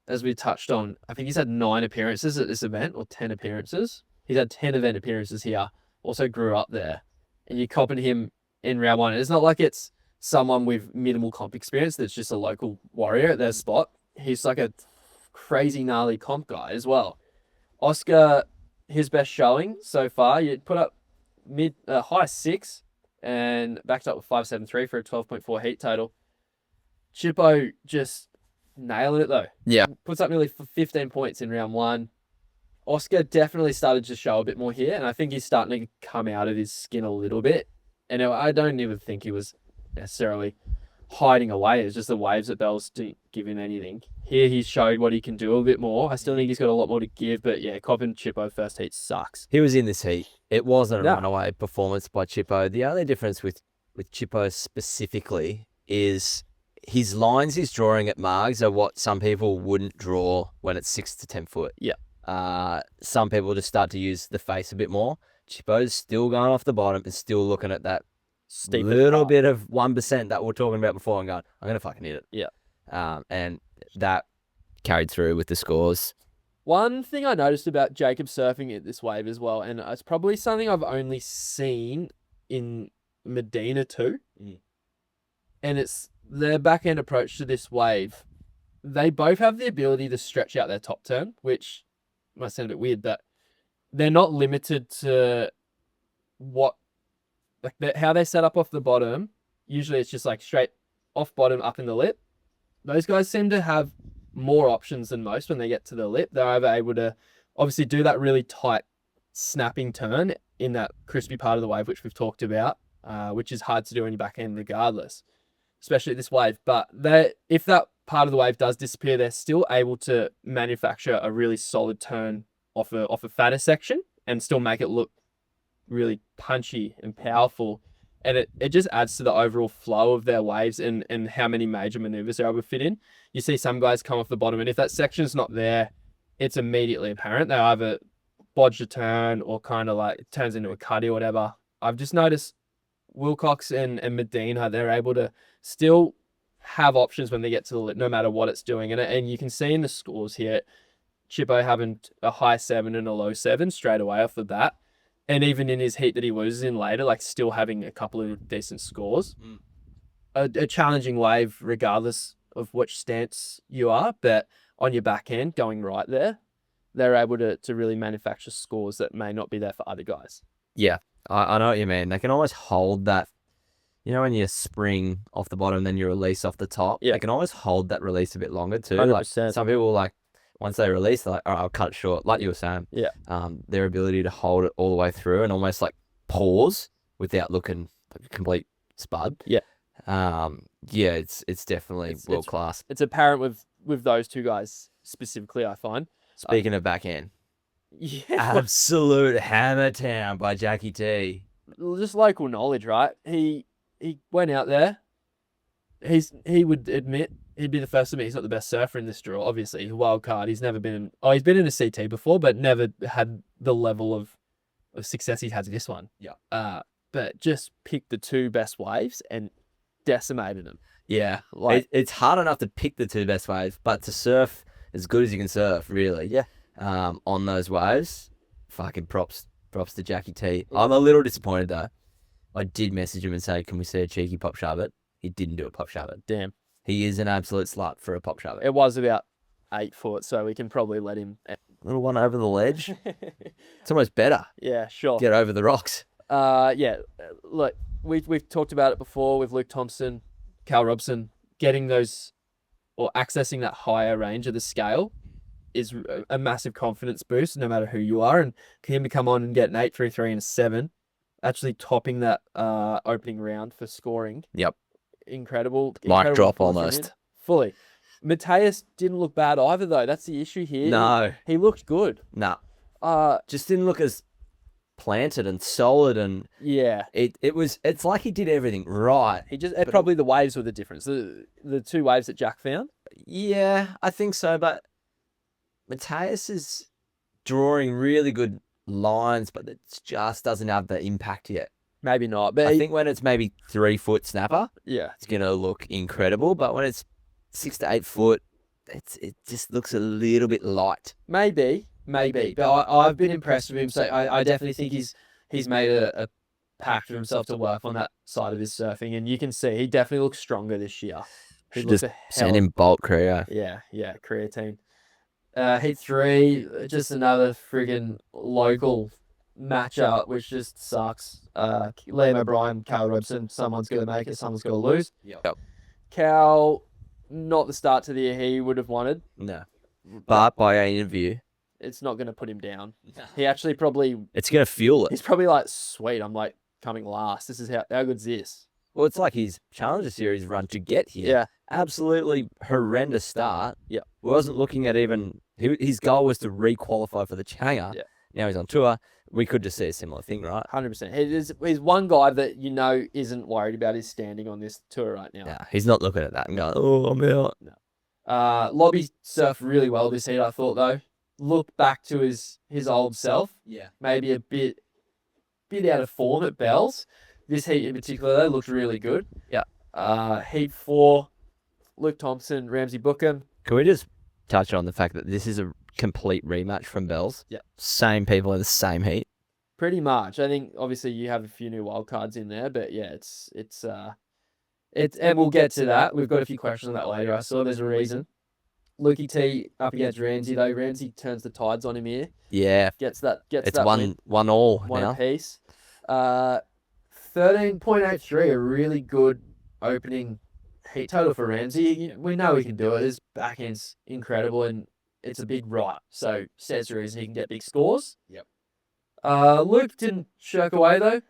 as we touched on, I think he's had 9 appearances at this event, or 10 appearances. He's had 10 event appearances here. Also grew up there. And you're copping him in round 1. It's not like it's someone with minimal comp experience that's just a local warrior at their spot. He's like a crazy gnarly comp guy as well. Oscar, his best showing so far, you put up high 6 and backed up with 5.73 for a 12.4 heat total. Chippo just nailing it though. Yeah. Puts up nearly 15 points in round 1. Oscar definitely started to show a bit more here, and I think he's starting to come out of his skin a little bit. And I don't even think he was necessarily hiding away. It's just the waves at Bells didn't give him anything. Here he showed what he can do a bit more. I still think he's got a lot more to give, but yeah, copping Chippo first heat sucks. He was in this heat. It wasn't a No. runaway performance by Chippo. The only difference with Chippo specifically is his lines he's drawing at Margs are what some people wouldn't draw when it's 6 to 10 foot. Yeah. Some people just start to use the face a bit more. Chippo's still going off the bottom and still looking at that Steep little bit of 1% that we were talking about before and going, I'm going to fucking hit it. Yeah. And that carried through with the scores. One thing I noticed about Jacob surfing at this wave as well, and it's probably something I've only seen in Medina too, and it's their backhand approach to this wave. They both have the ability to stretch out their top turn, which might sound a bit weird, but they're not limited to how they set up off the bottom. Usually it's just like straight off bottom up in the lip. Those guys seem to have more options than most when they get to the lip. They're either able to obviously do that really tight snapping turn in that crispy part of the wave, which we've talked about, which is hard to do in your backhand regardless, especially at this wave. But if that part of the wave does disappear, they're still able to manufacture a really solid turn off a fatter section and still make it look really punchy and powerful. And it just adds to the overall flow of their waves and how many major maneuvers they're able to fit in. You see some guys come off the bottom, and if that section's not there, it's immediately apparent. They either bodge a turn or kind of like it turns into a cutty or whatever. I've just noticed Willcox and Medina, they're able to still have options when they get to the lip, no matter what it's doing. And you can see in the scores here, Chippo having a high 7 and a low 7 straight away off the bat. And even in his heat that he loses in later, like still having a couple of decent scores. a challenging wave regardless of which stance you are, but on your backhand going right there, they're able to really manufacture scores that may not be there for other guys. Yeah, I know what you mean. They can almost hold that. You know when you spring off the bottom, then you release off the top. Yeah. They can always hold that release a bit longer too. 100%. Like some people like once they release, they're like, all right, I'll cut it short. Like you were saying, Yeah. Their ability to hold it all the way through and almost like pause without looking like a complete spud. Yeah. Yeah, it's definitely world class. It's apparent with those two guys specifically, I find. Speaking of backhand, Yeah. absolute hammer town by Jackie T. Just local knowledge, right? He went out there. He would admit, he'd be the first to admit he's not the best surfer in this draw. Obviously, he's a wild card. He's never been he's been in a CT before, but never had the level of success he's had to this one. Yeah. But just picked the two best waves and decimated them. Yeah. Like it's hard enough to pick the two best waves, but to surf as good as you can surf, really. Yeah. On those waves, fucking props to Jackie T. I'm a little disappointed though. I did message him and say, can we see a cheeky pop shove it? He didn't do a pop shove it. Damn. He is an absolute slut for a pop shove it. It was about 8 foot, so we can probably let him. Little one over the ledge. It's almost better. Yeah, sure. Get over the rocks. Yeah. Look, we've talked about it before with Luke Thompson, Cal Robson, getting those or accessing that higher range of the scale is a massive confidence boost, no matter who you are. And for him to come on and get an 8.33 and a 7, actually topping that opening round for scoring. Yep. Incredible. Mic drop performance from almost. him. Fully. Mateus didn't look bad either, though. That's the issue here. No. He looked good. No. Just didn't look as planted and solid, and yeah, it's like he did everything right. Probably the waves were the difference. The two waves that Jack found. Yeah, I think so. But Mateus is drawing really good lines, but it just doesn't have the impact yet. Maybe not. But I think when it's maybe 3 foot snapper, yeah, it's gonna look incredible. But when it's 6 to 8 foot, it just looks a little bit light. Maybe. But I've been impressed with him. So I definitely think he's made a pact for himself to work on that side of his surfing, and you can see he definitely looks stronger this year. He Should just send him bulk cryo. Yeah, creatine. Heat 3, just another friggin' local matchup, which just sucks. Liam O'Brien, Cal Robson, someone's going to make it, someone's going to lose. Yep. Cal, not the start to the year he would have wanted. No. But by our interview, it's not going to put him down. He actually probably... It's going to fuel it. He's probably like, sweet, I'm like coming last. This is how good's this? Well, it's like his Challenger Series run to get here. Yeah. Absolutely horrendous start. Yeah. Wasn't looking at even... His goal was to re-qualify for the Challenger. Yeah. Now he's on tour. We could just see a similar thing, right? 100%. He's one guy that you know isn't worried about his standing on this tour right now. Yeah, he's not looking at that and going, oh, I'm out. No. Lobby surfed really well this heat, I thought, though. Looked back to his old self. Yeah. Maybe a bit out of form at Bells. This heat in particular, though, looked really good. Yeah. Heat 4, Luke Thompson, Ramsey Bookham. Can we just touch on the fact that this is a complete rematch from Bells? Yeah. Same people in the same heat. Pretty much. I think obviously you have a few new wild cards in there, but yeah, it's and we'll get to that. We've got a few questions on that later. I saw there's a reason. Lukey T up against Ramsey though. Ramsey turns the tides on him here. Yeah. It's that one all one now. Apiece. 13.83, a really good opening heat total for Ramsey. We know he can do it. His backhand's incredible and it's a big right. So stands to reason he can get big scores. Yep. Luke didn't shirk away though.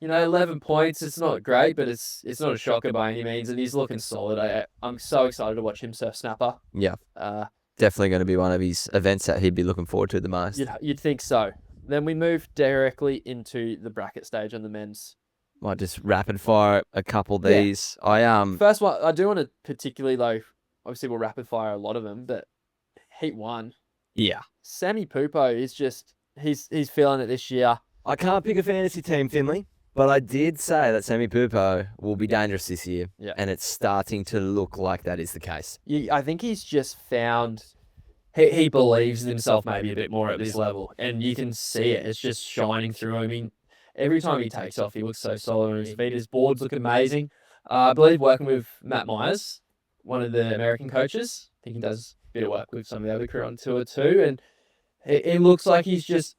11 points. It's not great, but it's not a shocker by any means, and he's looking solid. I'm so excited to watch him surf snapper. Yeah. Definitely going to be one of his events that he'd be looking forward to the most. You'd think so. Then we move directly into the bracket stage on the men's. Might just rapid fire a couple of these. First one, I do want to particularly though. Obviously, we'll rapid fire a lot of them, but Heat 1. Yeah. Sammy Pupo is just he's feeling it this year. I can't pick a fantasy team, Finley. But I did say that Sammy Pupo will be dangerous this year. Yeah. And it's starting to look like that is the case. I think he's just found... He believes in himself maybe a bit more at this level. And you can see it. It's just shining through. I mean, every time he takes off, he looks so solid on his feet. His boards look amazing. I believe working with Matt Myers, one of the American coaches. I think he does a bit of work with some of the other crew on tour too. And it looks like he's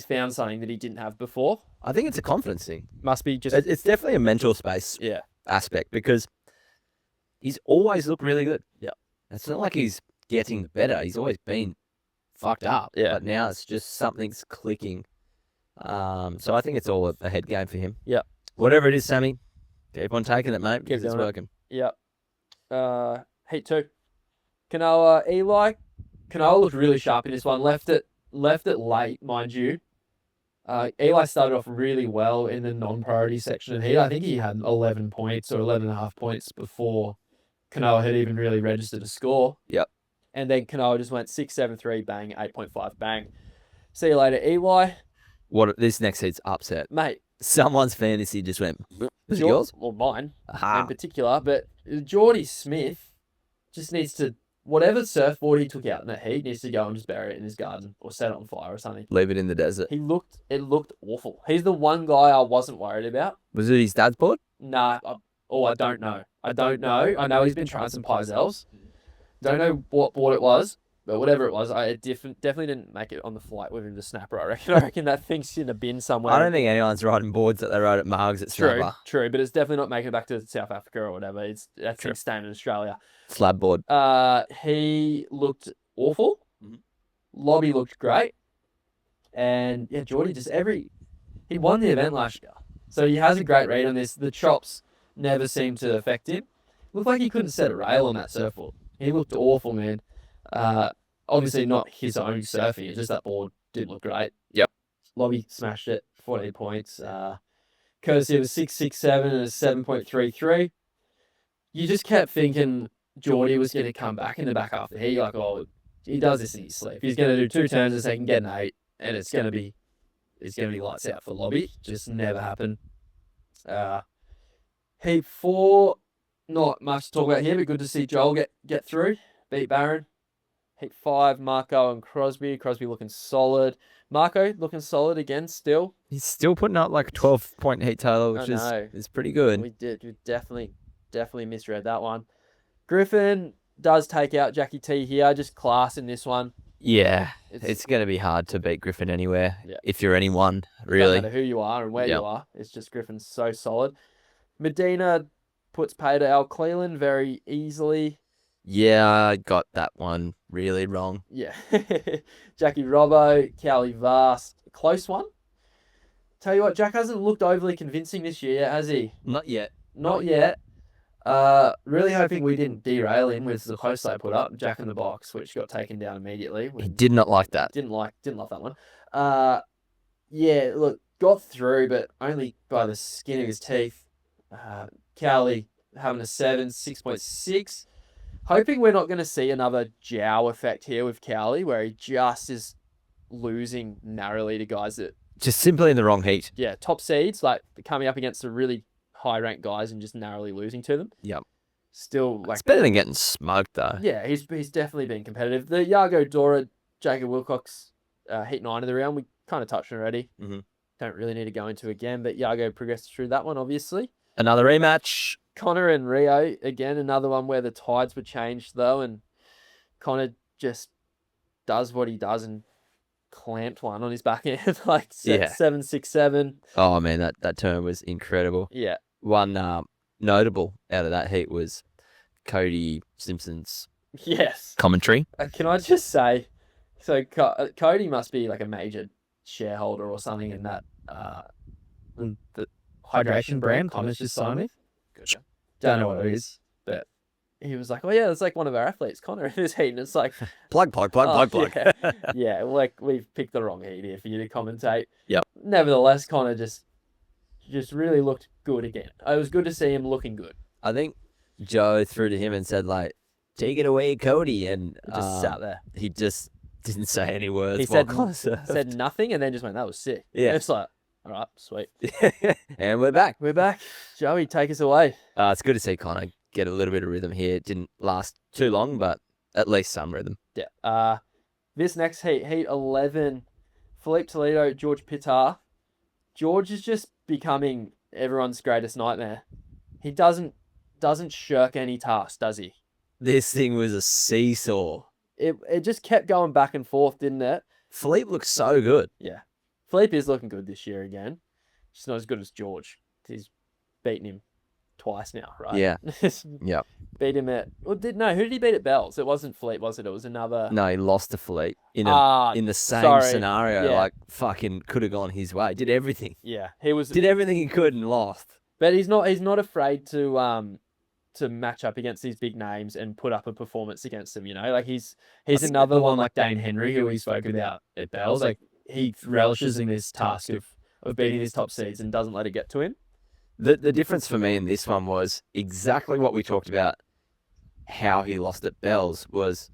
found something that he didn't have before. I think it's a confidence thing. Must be just... It's definitely a mental space aspect because he's always looked really good. Yeah. It's not like he's getting better. He's always been fucked up. Yeah. But now it's just something's clicking. So I think it's all a head game for him. Yeah. Whatever it is, Sammy, keep on taking it, mate, because it's working. Yep. Heat 2. Kanoa, Eli. Kanoa looked really sharp in this one. Left it late, mind you. Eli started off really well in the non-priority section of heat. I think he had 11 points or 11.5 points before Kanoa had even really registered a score. Yep. And then Kanoa just went 6.73, bang, 8.5, bang. See you later, Eli. This next heat's upset. Mate. Someone's fantasy just went, was it yours? Well, mine Aha. in particular. But Geordie Smith just needs to, whatever surfboard he took out in that heat, needs to go and just bury it in his garden or set it on fire or something. Leave it in the desert. It looked awful. He's the one guy I wasn't worried about. Was it his dad's board? Nah. I don't know. I know he's been trying some Pizels. Don't know what board it was, but whatever it was, I definitely didn't make it on the flight with him to Snapper. I reckon that thing's in a bin somewhere. I don't think anyone's riding boards that they rode at Margs at Snapper. True, but it's definitely not making it back to South Africa or whatever. That's staying in Australia. Slab board. He looked awful. Mm-hmm. Lobby looked great. And yeah, Geordie he won the event last year. So he has a great read on this. The chops never seemed to affect him. Looked like he couldn't set a rail on that surfboard. He looked awful, man. Obviously not his own surfing. It's just that board did look great. Yep. Lobby smashed it. 14 points. Courtesy of a 6.67 and a 7.33. You just kept thinking Geordie was going to come back in the back half of the heat. Like, oh, he does this in his sleep. He's going to do 2 turns a second, get an 8, and it's going to be lights out for Lobby. Just never happened. Heat 4, not much to talk about here, but good to see Joel get through. Beat Barron. Heat 5, Marco and Crosby. Crosby looking solid. Marco looking solid again still. He's still putting up like a 12-point heat total, which is pretty good. We definitely misread that one. Griffin does take out Jackie T here. Just class in this one. Yeah, it's going to be hard to beat Griffin anywhere if you're anyone, really. No matter who you are and where you are. It's just Griffin's so solid. Medina puts pay to Al Cleland very easily. Yeah, I got that one really wrong. Yeah. Jackie Robbo, Cowley Vast. Close one. Tell you what, Jack hasn't looked overly convincing this year yet, has he? Not yet. Not yet. Really hoping we didn't derail him with the post I put up, Jack in the Box, which got taken down immediately. He did not like that. Didn't love that one. Yeah, look, got through, but only by the skin of his teeth. Cowley having a 6.6. Hoping we're not going to see another Jow effect here with Cowley, where he just is losing narrowly to guys that... Just simply in the wrong heat. Yeah, top seeds, like coming up against the really high-ranked guys and just narrowly losing to them. Yep. Still, like... It's better than getting smoked, though. Yeah, he's definitely been competitive. The Yago, Dora, Jacob Willcox heat 9 of the round, we kind of touched on already. Mm-hmm. Don't really need to go into again, but Yago progressed through that one, obviously. Another rematch. Connor and Rio, again, another one where the tides were changed, though, and Connor just does what he does and clamped one on his back end, like 7.67. Oh, man, that turn was incredible. Yeah. One notable out of that heat was Cody Simpson's commentary. Can I just say, so Cody must be like a major shareholder or something in that the hydration brand Connor's just signed with. Gotcha. Don't know what it is, but he was like, oh yeah, it's like one of our athletes, Connor, in this heat. And it's like... plug. Yeah, like we've picked the wrong heat here for you to commentate. Yep. Nevertheless, Connor just really looked good again. It was good to see him looking good. I think Joe threw to him and said, like, take it away, Cody. And he just sat there. He just didn't say any words. He said nothing and then just went, that was sick. Yeah. And it's like, all right, sweet. And we're back. Joey, take us away. It's good to see Connor get a little bit of rhythm here. It didn't last too long, but at least some rhythm. Yeah. This next heat 11, Philippe Toledo, George Pittar. George is just becoming everyone's greatest nightmare. He doesn't shirk any task, does he? This thing was a seesaw. It just kept going back and forth, didn't it? Philippe looks so good. Yeah. Philippe is looking good this year again. Just not as good as George. He's beaten him twice now, right? Yeah. Yep. Beat him at... Well, who did he beat at Bells? It wasn't Philippe, was it? It was another... No, he lost to Philippe in the same scenario. Yeah. Like, fucking could have gone his way. Did everything. Yeah. He was... Did everything he could and lost. But he's not afraid to match up against these big names and put up a performance against them, you know? Like, he's another one like Dane Henry, who we spoke about at Bells. Like, he relishes in this task of beating these top seeds and doesn't let it get to him. The difference for me in this one was exactly what we talked about, how he lost at Bells, was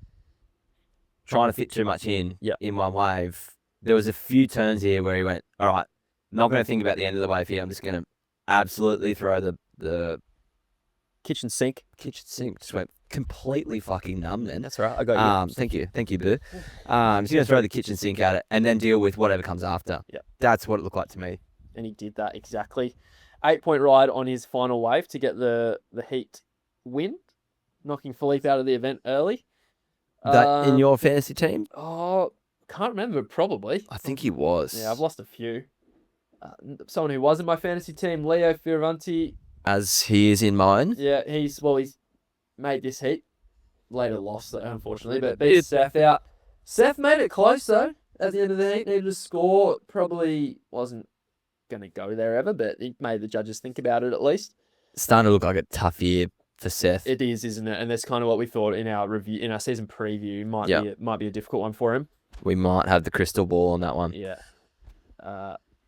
trying to fit too much in one wave. There was a few turns here where he went, all right, not going to think about the end of the wave here. I'm just going to absolutely throw the kitchen sink. Just went completely fucking numb then. That's right. I got you. Thank you, boo. Just going to throw the kitchen sink at it and then deal with whatever comes after. Yeah. That's what it looked like to me. And he did that exactly. 8-point ride on his final wave to get the heat win, knocking Philippe out of the event early. That in your fantasy team? Oh, can't remember. Probably. I think he was. Yeah, I've lost a few. Someone who was in my fantasy team, Leo Fioravanti. As he is in mine. Yeah, he's made this heat. Later lost, unfortunately, but beat Seth out. Seth made it close, though, at the end of the heat. Needed to score. Probably wasn't going to go there ever, but he made the judges think about it at least. Starting to look like a tough year for Seth. It is, isn't it? And that's kind of what we thought in our review, in our season preview. Might be a difficult one for him. We might have the crystal ball on that one. Yeah.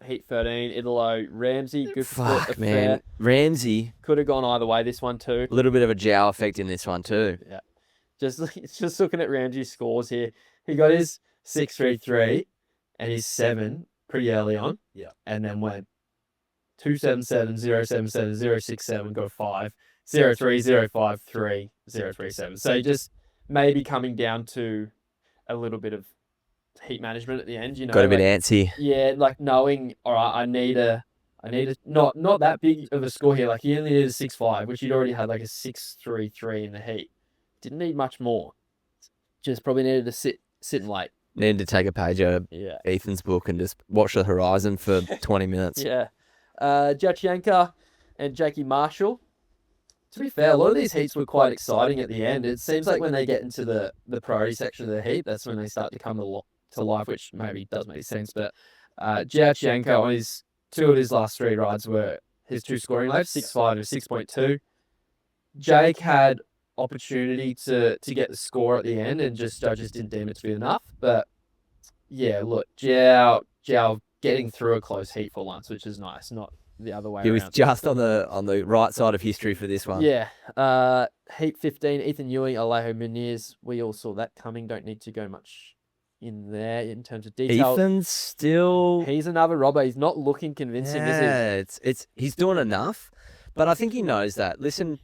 Heat 13, Italo, Ramsey. Good Fuck, man. Ramsey. Could have gone either way, this one too. A little bit of a jow effect in this one too. Yeah. Just looking at Ramsey's scores here. He got his 6.33 and his 7 pretty early on. Yeah. And then went 277, 077, 067, got 5, 03, 053, 037. So just maybe coming down to a little bit of heat management at the end, you know. Got a bit antsy. Yeah, like knowing, all right, I need a not that big of a score here. Like he only needed a 6.5, which he'd already had like a 6.33 in the heat. Didn't need much more. Just probably needed to sit and wait. Needed to take a page out of Ethan's book and just watch the horizon for 20 minutes. Yeah. Jachenka and Jackie Marshall. To be fair, a lot of these heats were quite exciting at the end. It seems like when they get into the priority section of the heat, that's when they start to come to life, which maybe does make sense. But Jachenka, on his 2 of his last 3 rides were his 2 scoring laps, 6.5 and 6.2. Jake had opportunity to get the score at the end, and just judges didn't deem it to be enough. But yeah, look, Jiao getting through a close heat for once, which is nice, not the other way around. He was just on the right side of history for this one. Yeah. Heat 15, Ethan Ewing, Alejo Muniz. We all saw that coming. Don't need to go much in there in terms of detail. Ethan's still... He's another robber. He's not looking convincing, is he? He's doing enough, but I think he knows that. Listening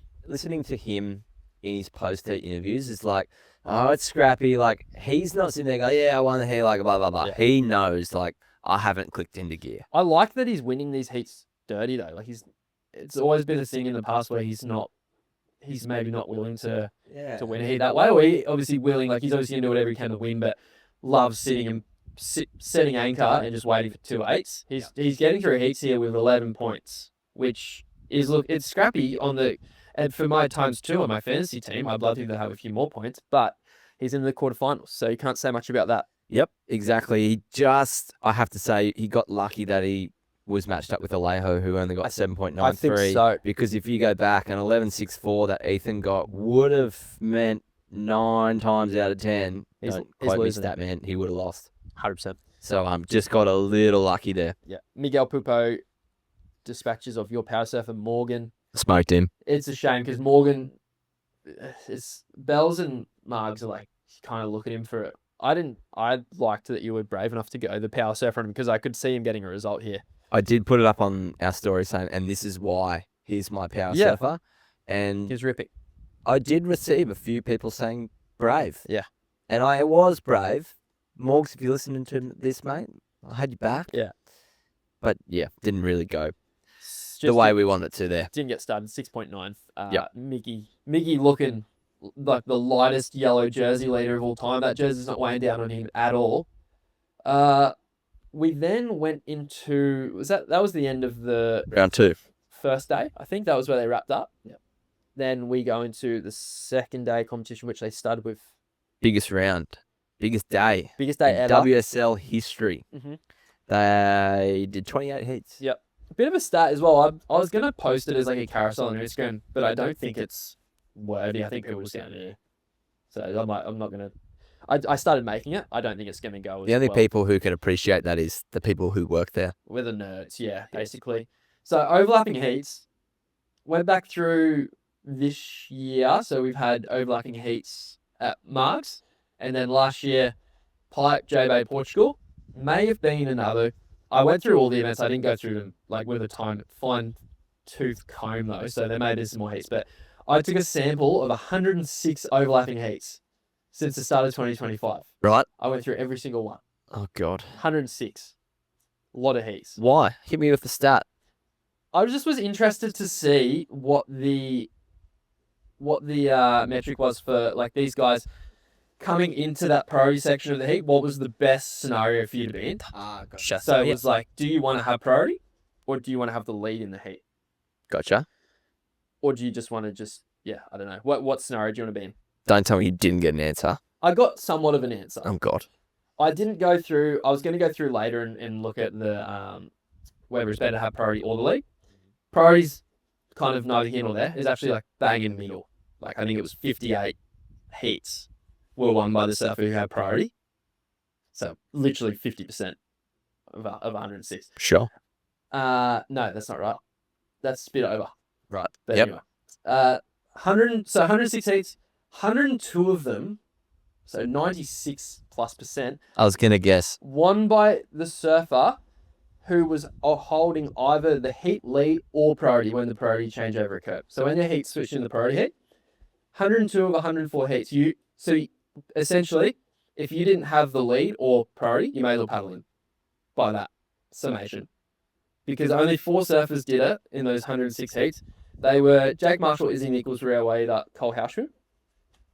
to him in his post-heat interviews is like, oh, it's scrappy. Like, he's not sitting there going, yeah, I won the heat, like, blah, blah, blah. Yeah. He knows, like, I haven't clicked into gear. I like that he's winning these heats dirty, though. Like, it's always been a thing in the past where he's maybe not willing to win a heat that way. Or he's obviously willing, like, he's obviously going to do whatever he can to win, but loves setting anchor and just waiting for 2 8s. He's getting through heats here with 11 points, which is, look, it's scrappy and for my times 2 on my fantasy team, I'd love him to have a few more points, but he's in the quarterfinals, so you can't say much about that. Yep, exactly. I have to say, he got lucky that he was matched up with Alejo, who only got 7.93. I think so. Because if you go back, an 11.64 that Ethan got would have meant 9 times out of 10. He's losing that, man. He would have lost. 100%. So just got a little lucky there. Yeah. Miguel Pupo, dispatches of your power surfer, Morgan. Smoked him. It's a shame because Morgan, Bells and Margs are like, kind of look at him for it. I liked that you were brave enough to go the power surfer on him because I could see him getting a result here. I did put it up on our story saying, and this is why he's my power surfer. And he's ripping. I did receive a few people saying brave. Yeah. And I was brave. Morgs, if you're listening to this, mate, I had you back. Yeah. But yeah, didn't really go. the way we want it to there. Didn't get started. 6.9. Yep. Miggy looking like the lightest yellow jersey leader of all time. That jersey's not weighing down on him at all. We then went into that was the end of the Round 2. first day. I think that was where they wrapped up. Yep. Then we go into the second day competition, which they started with. Biggest round. Biggest day. Biggest day in ever. WSL history. Mhm. They did 28 heats. Yep. A bit of a stat as well. I was going to post it as like a carousel on Instagram, but I don't think it's worthy. I think people will see it. So I'm not going to... I started making it. I don't think it's going to go as The only well. people who can appreciate that is the people who work there. We're the nerds, yeah, basically. So overlapping heats. Went back through this year. So we've had overlapping heats at Margs. And then last year, Pipe, J-Bay, Portugal. May have been another. I went through all the events. I didn't go through them like with a fine-tooth comb though. So there may have been some more heats. But I took a sample of 106 overlapping heats since the start of 2025. Right? I went through every single one. Oh, God. 106. A lot of heats. Why? Hit me with the stat. I just was interested to see what the metric was for like these guys coming into that priority section of the heat. What was the best scenario for you to be in? Gotcha. So it was like, do you want to have priority, or do you want to have the lead in the heat, Gotcha. or do you just want to I don't know. What scenario do you want to be in? Don't tell me you didn't get an answer. I got somewhat of an answer. Oh, God. I didn't go through. I was going to go through later and look at the whether it's better to have priority or the lead. Priority's kind of neither here nor there. It's actually like bang in the middle. Like I think it was 58 heats were won by the surfer who had priority. So literally 50% of 106. Sure. No, that's not right. That's a bit over. Right. But Yep. anyway, 106 heats, 102 of them, so 96+%, I was going to guess. won by the surfer who was holding either the heat lead or priority when the priority changeover occurred. So when the heat switched into the priority heat, 102 of 104 heats. Essentially, if you didn't have the lead or priority, you may as well paddle in by that summation. Because only 4 surfers did it in those 106 heats. They were Jake Marshall, Izzy Nichols, Rio Wader, Cole Hauschman.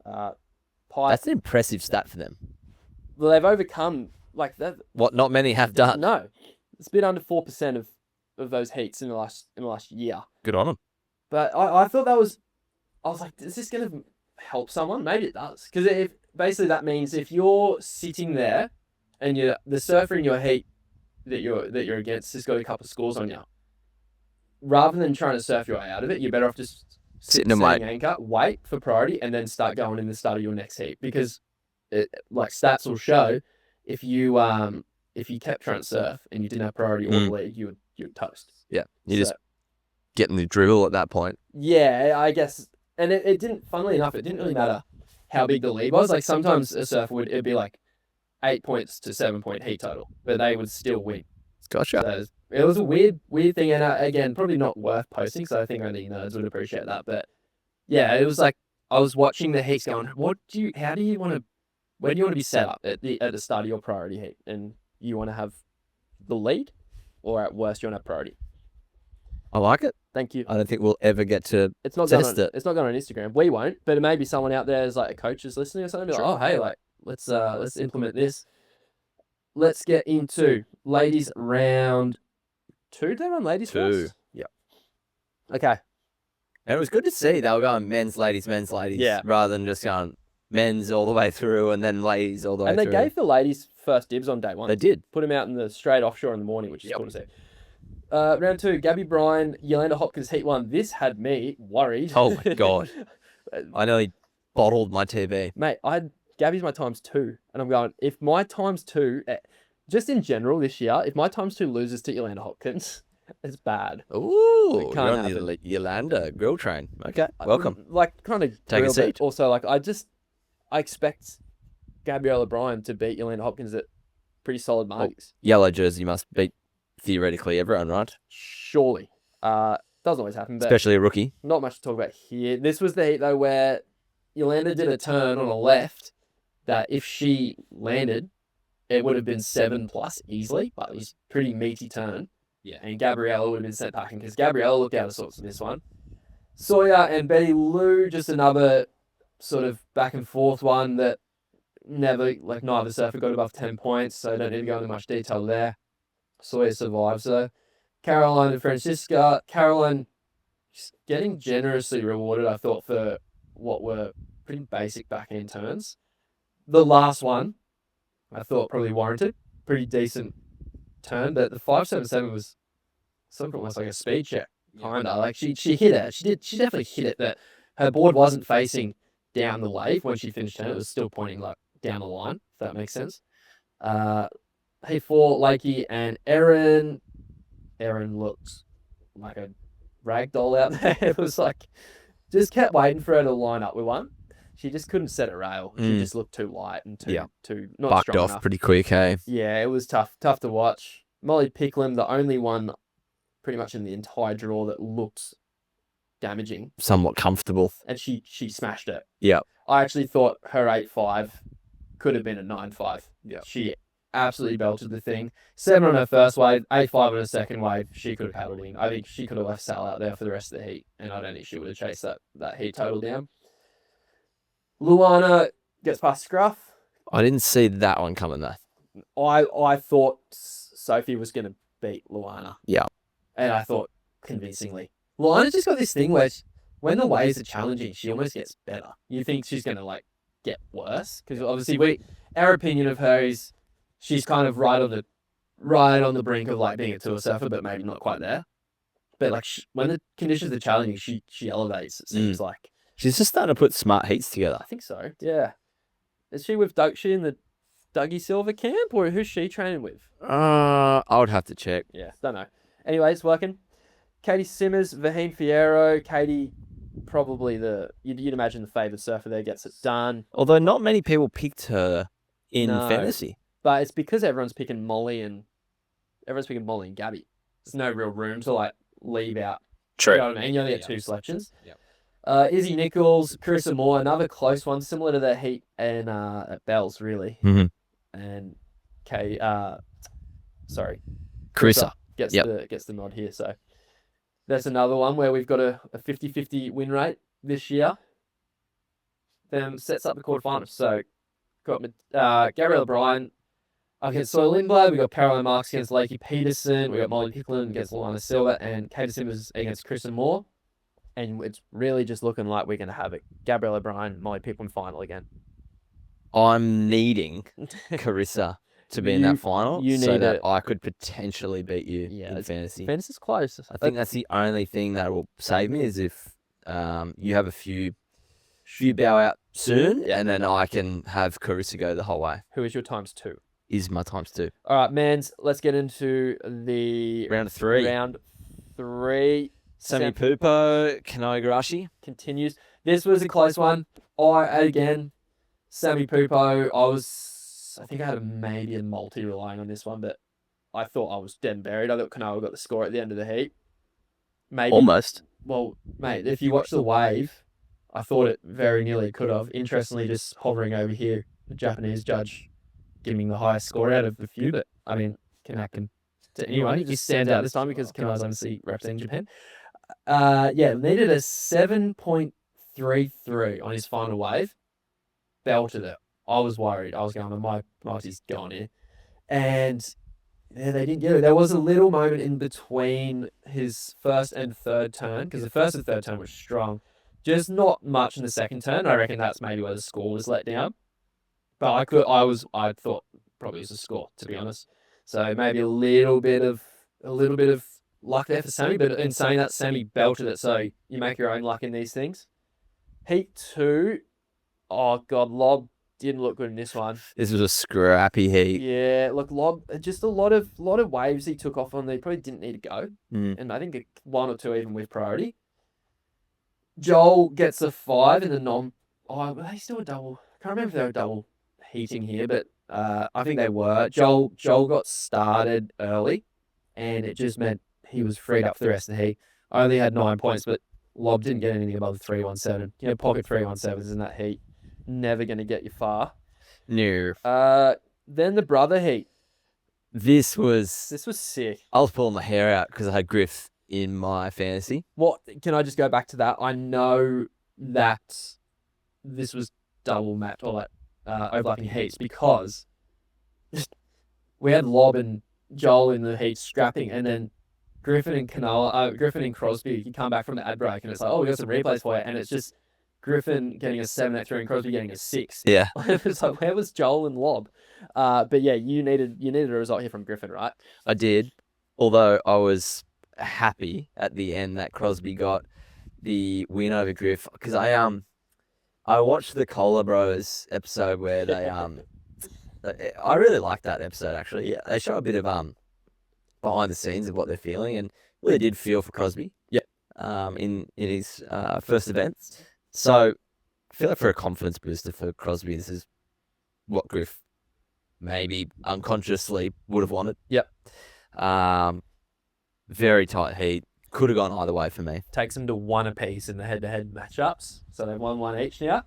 Pipe. That's an impressive stat for them. Well, they've overcome like that. What not many have done. No, it's a bit under 4% of those heats in the last year. Good on them. But I thought I was like, is this going to help someone? Maybe it does. Because basically that means if you're sitting there and the surfer in your heat that you're against has got a couple of scores on you, rather than trying to surf your way out of it, you're better off just Sitting and wait. anchor, wait for priority, and then start going in the start of your next heat. Because like stats will show, if you kept trying to surf and you didn't have priority or the lead, you'd toast. Yeah. You just getting the dribble at that point. Yeah, I guess. And it didn't, funnily enough, it didn't really matter how big the lead was. Like sometimes a surfer it'd be like 8 points to 7 point heat total, but they would still win. Gotcha. So it was a weird thing. And again, probably not worth posting. So I think only nerds would appreciate that. But yeah, it was like, I was watching the heats going, where do you want to be set up at the start of your priority heat? And you want to have the lead, or at worst, you want to have priority? I like it. Thank you. I don't think we'll ever get to It's not test going it. It's not going on Instagram. We won't, but it may be someone out there as like a coach is listening or something. Be like, oh hey, like let's implement this. Let's get into ladies round 2. Did they run ladies 2. first? Yeah. Okay. And it was good to see they were going men's, ladies, Yeah. rather than just going men's all the way through and then ladies all the way And they through. gave the ladies first dibs on day 1. They did. Put them out in the straight offshore in the morning, which is cool to see. Round 2, Gabby Bryan, Yolanda Hopkins, heat 1. This had me worried. Oh my God. I nearly bottled my TV. Mate, Gabby's my times 2, and I'm going, if my times 2, just in general this year, if my times 2 loses to Yolanda Hopkins, it's bad. Ooh, It you're can't on happen. the Yolanda grill train. Okay, welcome. Like, kind of Take a grill, but seat. also, like, I expect Gabriella Bryan to beat Yolanda Hopkins at pretty solid marks. Yellow jersey must beat theoretically everyone, right? Surely. Doesn't always happen, but Especially a rookie. not much to talk about here. This was the heat, though, where Yolanda did a turn on a left that if she landed, it would have been 7+ easily, but it was a pretty meaty turn. Yeah. And Gabriella would have been sent packing because Gabriella looked out of sorts in this one. Sawyer and Betty Lou, just another sort of back and forth one that neither surfer got above 10 points, so I don't need to go into much detail there. Sawyer survives though. Caroline and Francisca. Caroline just getting generously rewarded, I thought, for what were pretty basic backhand turns. The last one, I thought probably warranted. Pretty decent turn, but the 577 was something almost like a speed check. Kinda. Like she hit it. She definitely hit it, but her board wasn't facing down the wave when she finished turn. It was still pointing like down the line, if that makes sense. Hey, for Lakey and Erin. Erin looked like a rag doll out there. It was like, just kept waiting for her to line up with one. She just couldn't set a rail. She just looked too light and too not bucked strong off enough. pretty quick, hey? Yeah, it was tough to watch. Molly Picklum, the only one pretty much in the entire draw that looked damaging. Somewhat comfortable. And she smashed it. Yeah. I actually thought her 8.5 could have been a 9.5. Yeah. She absolutely belted the thing. 7 on her first wave, 8.5 on her second wave. She could have paddled in. I think she could have left Sal out there for the rest of the heat, and I don't think she would have chased that heat total down. Luana gets past Scruff. I didn't see that one coming though. I thought Sophie was going to beat Luana. Yeah. And I thought convincingly. Luana's just got this thing where when the waves are challenging, she almost gets better. You think she's going to like get worse? Because obviously our opinion of her is she's kind of right on the brink of like being a tour surfer, but maybe not quite there. But like when the conditions are challenging, she elevates. It seems like she's just starting to put smart heats together. I think so. Yeah. Is she with she in the Dougie Silver camp, or who's she training with? I would have to check. Yeah, don't know. Anyways, working. Katie Simmers, Vaheen Fierro. Katie, probably you'd imagine the favoured surfer there, gets it done. Although not many people picked her in fantasy. But it's because everyone's picking Molly and Gabby. There's no real room to like leave out. True. You know what I mean? You only get 2 selections. Yep. Izzy Nichols, Carissa Moore, another close one, similar to the Heat and at Bells, really. Mm-hmm. And Carissa gets the nod here. So that's another one where we've got a 50-50 win rate this year. Then sets up the quarterfinals. So got Gabrielle Bryan against Soil Lindblad. We got Caroline Marks against Lakey Peterson. We got Molly Picklin against Luana Silva, and Katie Simmers against Carissa Moore. And it's really just looking like we're going to have a Gabrielle O'Brien, Molly Picklin final again. I'm needing Carissa to be in that final so that I could potentially beat you in fantasy. Fantasy's close. I think that's the only thing that will save me is if you have a few bow out soon, and then I can have Carissa go the whole way. Who is your times 2? Is my times 2. All right, mans, let's get into the round 3. Round 3. Sami Pupo, Kanogarashi continues. This was a close one. Sami Pupo, I think I had maybe a multi relying on this one, but I thought I was dead and buried. I thought Kanoa got the score at the end of the heat. Maybe. Almost. Well, mate, if you watch the wave, I thought it very nearly could have. Interestingly, just hovering over here, the Japanese judge giving the highest score out of the few, but I mean, Kanaka to anyone, he just stands out this time because Kanoa's obviously representing Japan. Needed a 7.33 on his final wave. Belted it. I was worried. I was going, my Margie's gone here. And they didn't get it. There was a little moment in between his first and third turn, because the first and third turn was strong. Just not much in the second turn. I reckon that's maybe where the score was let down. But I thought probably it was a score, to be honest. So maybe a little bit of luck there for Sami, but in saying that, Sami belted it, so you make your own luck in these things. Heat 2, oh God, Lob didn't look good in this one. This was a scrappy heat. Yeah, look, Lob, just a lot of waves he took off on that he probably didn't need to go, and I think 1 or 2 even with priority. Joel gets a 5 in the non. Oh, were they still a double? I can't remember if they were double heating here, but I think they were. Joel got started early, and it just meant he was freed up for the rest of the heat. I only had 9 points, but Lob didn't get anything above the 317. You know, pocket 317s in that heat. Never going to get you far. No. Then the brother heat. This was sick. I was pulling my hair out because I had Griff in my fantasy. What can I just go back to that? I know that this was double mapped or like overlapping heats because we had Lob and Joel in the heats scrapping, and then Griffin and Crosby, you come back from the ad break and it's like, oh, we got some replays for you, and it's just Griffin getting a 7-3 and Crosby getting a 6. Yeah. It was like, where was Joel and Lob? But yeah, you needed a result here from Griffin, right? I did. Although I was happy at the end that Crosby got the win over Griff because I watched the Cola Bros episode where they I really liked that episode actually. Yeah, they show a bit of behind the scenes of what they're feeling and really did feel for Crosby. Yeah. In his first event. So I feel like for a confidence booster for Crosby, this is what Griff maybe unconsciously would have wanted. Yep. Very tight heat. Could have gone either way for me. Takes them to 1 apiece in the head-to-head matchups, so they've won 1 each now.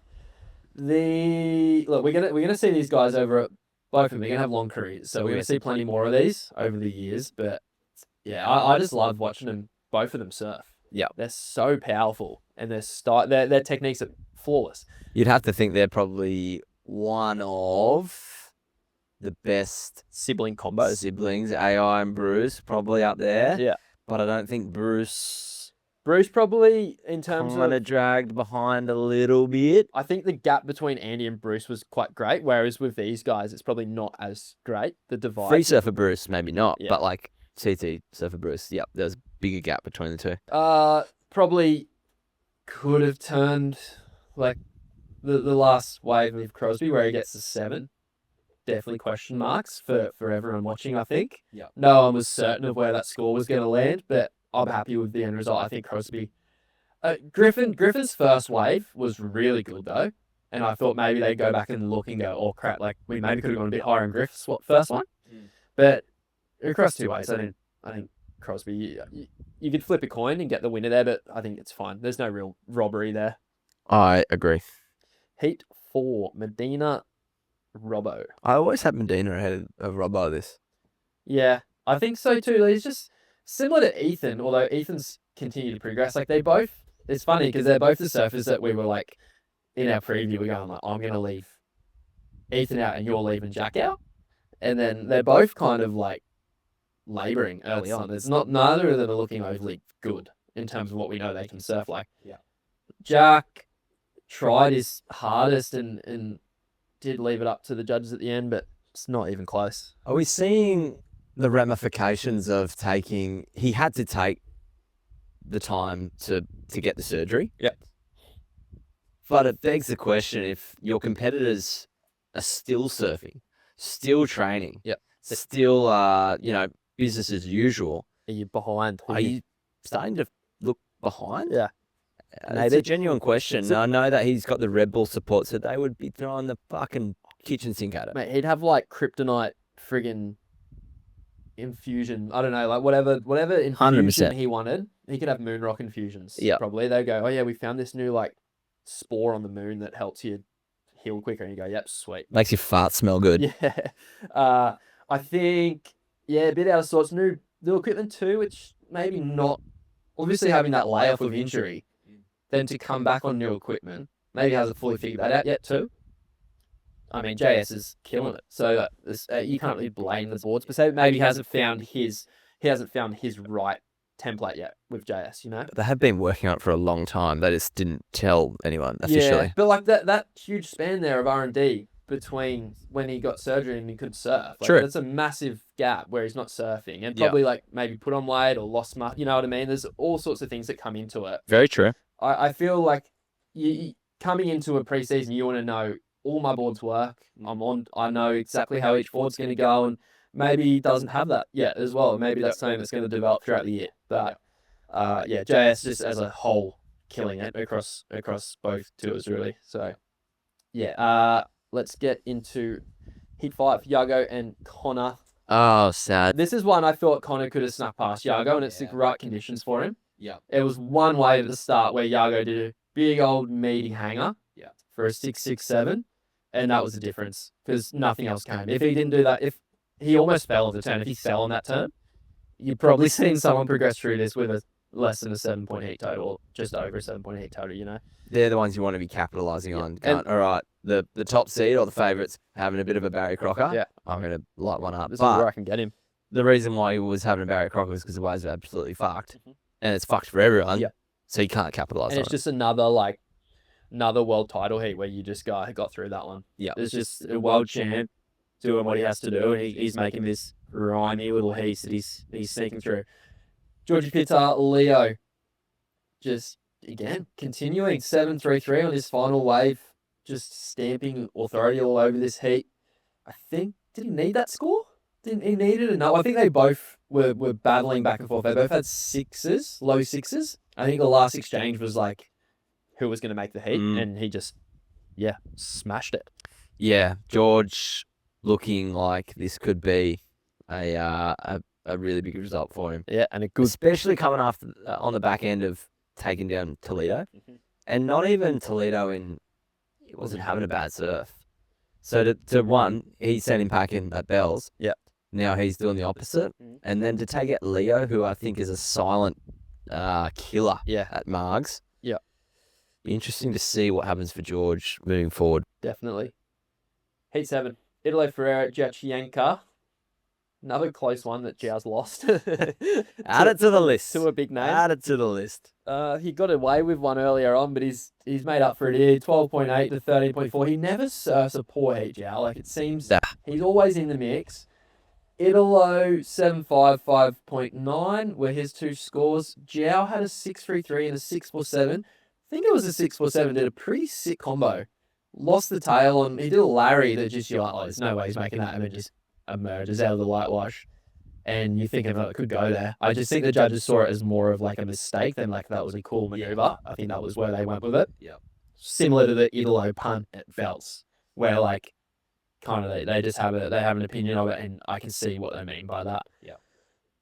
We're gonna see these guys over at both of them. They're gonna have long careers, so we're gonna see plenty more of these over the years. But yeah, I just love watching them, both of them surf. Yeah, they're so powerful, and their techniques are flawless. You'd have to think they're probably one of the best sibling combos. Siblings, AI and Bruce, probably up there. Yeah, but I don't think Bruce probably in terms kind of dragged behind a little bit. I think the gap between Andy and Bruce was quite great, whereas with these guys, it's probably not as great. The divide. Free Surfer Bruce, maybe not, but like CT Surfer Bruce, yep, there's a bigger gap between the two. Probably could have turned like the last wave of Crosby where he gets to 7. Definitely question marks for everyone watching, I think. Yeah. No one was certain of where that score was going to land, but I'm happy with the end result. I think Crosby... Griffin's first wave was really good, though. And I thought maybe they'd go back and look and go, oh, crap, like we maybe could have gone a bit higher in Griff's first one. But across 2 ways, I think Crosby... You could flip a coin and get the winner there, but I think it's fine. There's no real robbery there. I agree. Heat 4, Medina... Robbo. I always had Medina ahead of Robbo this. Yeah, I think so too. He's just similar to Ethan, although Ethan's continued to progress. Like it's funny because they're both the surfers that we were like, in our preview, we're going like, I'm going to leave Ethan out and you're leaving Jack out. And then they're both kind of like labouring early on. There's neither of them are looking overly good in terms of what we know they can surf like. Yeah. Jack tried his hardest and did leave it up to the judges at the end, but it's not even close. Are we seeing the ramifications of he had to take the time to get the surgery? Yep. But it begs the question, if your competitors are still surfing, still training, yep, still, business as usual. Are you behind? Are you starting to look behind? Yeah. It's a genuine question. I know that he's got the Red Bull support, so they would be throwing the fucking kitchen sink at it. Mate, he'd have like kryptonite friggin' infusion. I don't know, like whatever infusion 100%. he wanted. He could have moon rock infusions. Yeah. Probably. They go, oh yeah, we found this new like spore on the moon that helps you heal quicker. And you go, yep, sweet. Makes your fart smell good. Yeah. I think, a bit out of sorts. New equipment too, which maybe not. Obviously having that layoff of injury, then to come back on new equipment, maybe hasn't fully figured that out yet too. I mean, JS is killing it, so you can't really blame the boards. But maybe he hasn't found his right template yet with JS. You know, They have been working on it for a long time. They just didn't tell anyone officially. Yeah, but like that huge span there of R&D between when he got surgery and he could surf. Like, True. That's a massive gap where he's not surfing and probably like maybe put on weight or lost muscle. You know what I mean? There's all sorts of things that come into it. Very true. I feel like you coming into a preseason, you want to know all my boards work. I know exactly how each board's going to go, and maybe he doesn't have that yet as well. Maybe that's something that's going to develop throughout the year. But JS just as a whole killing it across both tours really. So let's get into Heat 5. Yago and Connor. Oh, sad. This is one I thought Connor could have snuck past Yago, and it's the right conditions for him. Yeah. It was one wave at the start where Yago did a big old meaty hanger for a 667, and that was the difference because nothing else came. If he didn't do that, if he almost fell on the turn. If he fell on that turn, you've probably seen someone progress through this with a less than a 7-point heat total, or just over a 7-point heat total, you know? They're the ones you want to be capitalising on. And- All right, the top seed or the favourites having a bit of a Barry Crocker. Yeah. I'm going to light one up. This is But where I can get him. the reason why he was having a Barry Crocker was because the waves are absolutely fucked. And it's fucked for everyone. Yeah. So you can't capitalise And on it's it. just another world title heat where you just got through that one. Yeah. It's just a world champ doing what he has to do, and he's making this grimy little heat that he's sneaking through. Georgie Pitar, Leo, just again continuing 7-3-3 on his final wave, just stamping authority all over this heat. I think, did he need that score? Didn't he need it enough? I think they both were battling back and forth. They both had sixes, low sixes. I think the last exchange was like who was going to make the heat, and he just, smashed it. Yeah, George looking like this could be a really big result for him. Yeah, and a good, Especially coming after on the back end of taking down Toledo. And not even Toledo he wasn't having a bad surf. So to one, he sent him packing at Bells. Yep. Now he's doing the opposite. And then to take out Leo, who I think is a silent killer at Margs. Yep. Be interesting to see what happens for George moving forward. definitely. Heat 7, Italy Ferreira, Jachienka. Another close one that Jiao's lost. Add it to the list. To a big name. Add it to the list. He got away with one earlier on, but he's made up for it here. 12.8 to 13.4. He never surfs a poor heat, Jiao. Like, it seems he's always in the mix. Italo 755.9 were his two scores. Jiao had a 633 and a 647. I think it was a 647. Did a pretty sick combo. Lost the tail and he did a Larry that just, you're like, oh, there's no way he's making that. And it just emerges out of the whitewash. And you think it could go there. I just think the judges saw it as more of like a mistake than like that was a cool maneuver. I think that was where they went with it. Yeah. Similar to the Italo punt at Phelps, where like kind of they just have an opinion of it, and I can see what they mean by that. Yeah.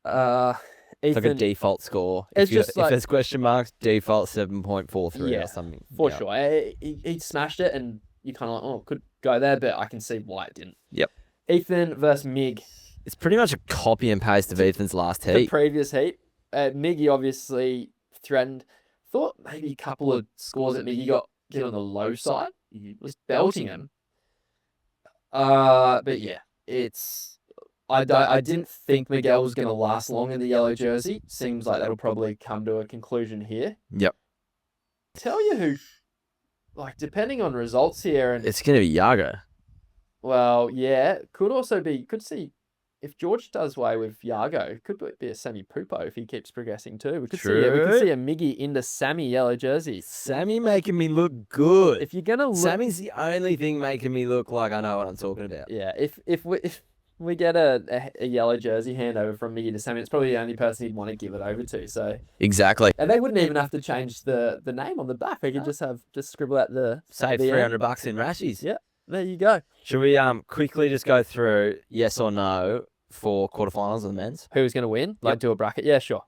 Ethan, It's like a default score. It's If like, there's question marks, default 7.43 or something. For sure. He smashed it, and you kind of like, oh, could go there, but I can see why it didn't. Yep. Ethan versus Mig. It's pretty much a copy and paste of Ethan's last The heat. previous heat. Miggy obviously threatened. Thought maybe a couple of scores that Miggy get on the low side. He was belting him. But yeah, I didn't think Miguel was going to last long in the yellow jersey. Seems like that'll probably come to a conclusion here. Yep. Tell you who, like, depending on results here, and It's going to be Yago. well, yeah, could see if George does away with Yago, it could be a Sammy Pupo if he keeps progressing too. We could see a Miggy into Sammy yellow jersey. Sammy making me look good. If you're gonna look, Sammy's the only thing making me look like I know what I'm talking about. yeah, if we get a yellow jersey handover from Miggy to Sammy, it's probably the only person he'd want to give it over to. So, Exactly. and they wouldn't even have to change the name on the back. They could just scribble out the Save the $300 in rashies. Yeah, there you go. Should we quickly just go through yes or no for quarterfinals of the men's? Who's gonna win? Like, do a bracket? Yeah, sure.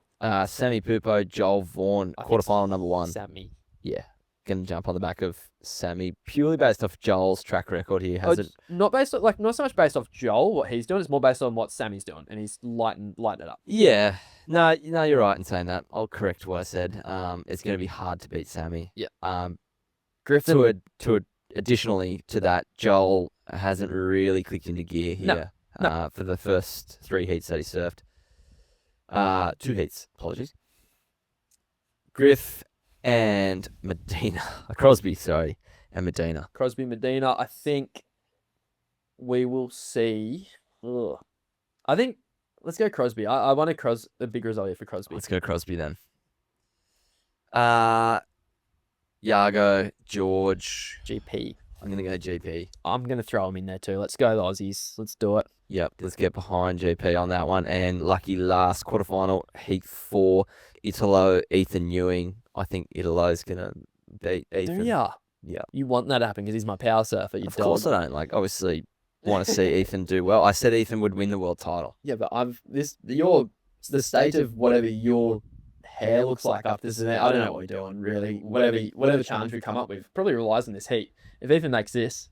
Sammy Pupo, Joel Vaughan, I think quarterfinal number 1. Sammy. Yeah. Gonna jump on the back of Sammy purely based off Joel's track record here. It's not based on, not so much based off Joel what he's doing. It's more based on what Sammy's doing, and he's lighting it up. Yeah. No, you're right in saying that. I'll correct what I said. It's gonna be hard to beat Sammy. Yeah. Griffin additionally to that, Joel hasn't really clicked into gear here. No. For the first 3 heats that he surfed. 2 heats, apologies. Griff and Medina. Crosby, sorry. And Medina. Crosby, Medina. I think we will see. I think let's go Crosby. I want a big result here for Crosby. Let's go Crosby then. Yago, George. GP. I'm going to go GP. I'm going to throw him in there too. Let's go the Aussies. Let's do it. Yep, let's get behind GP on that one. And lucky last quarterfinal, Heat 4, Italo, Ethan Ewing. I think Italo's going to beat Ethan. Do ya? Yeah. You want that to happen because he's my power surfer. You Of course I don't. Like, obviously, want to see Ethan do well. I said Ethan would win the world title. Yeah, but the state of whatever your hair looks like after this event. I don't know what you're doing really. Whatever challenge we come up with probably relies on this heat. If Ethan makes this,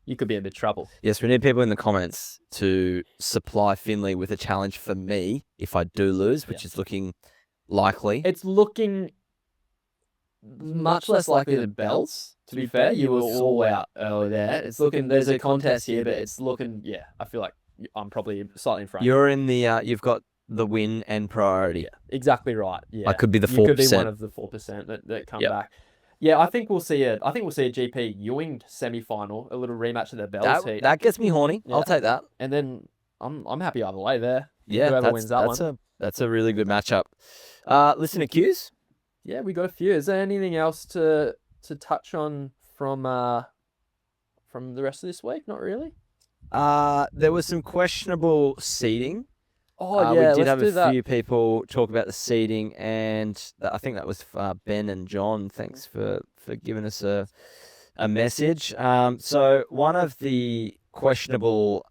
you could be in bit of trouble. Yes, we need people in the comments to supply Finley with a challenge for me if I do lose, which is looking likely. It's looking much less likely than Bells, to be fair. You were all out earlier there. It's looking, there's a contest here, but it's looking, I feel like I'm probably slightly in front. You're in the, you've got the win and priority. Exactly right. Yeah. I could be the 4%. You could be one of the 4% that come back. Yeah, I think we'll see a GP Ewing semi-final, a little rematch of the Bells heat. That gets me horny. Yeah. I'll take that. And then I'm happy either way there. Yeah, whoever wins that one. That's a really good matchup. Listener cues? Yeah, we got a few. Is there anything else to touch on from the rest of this week? Not really. There was some questionable seeding. Oh, yeah, we did have a few people talk about the seeding, and I think that was Ben and John. Thanks for giving us a message. So one of the questionable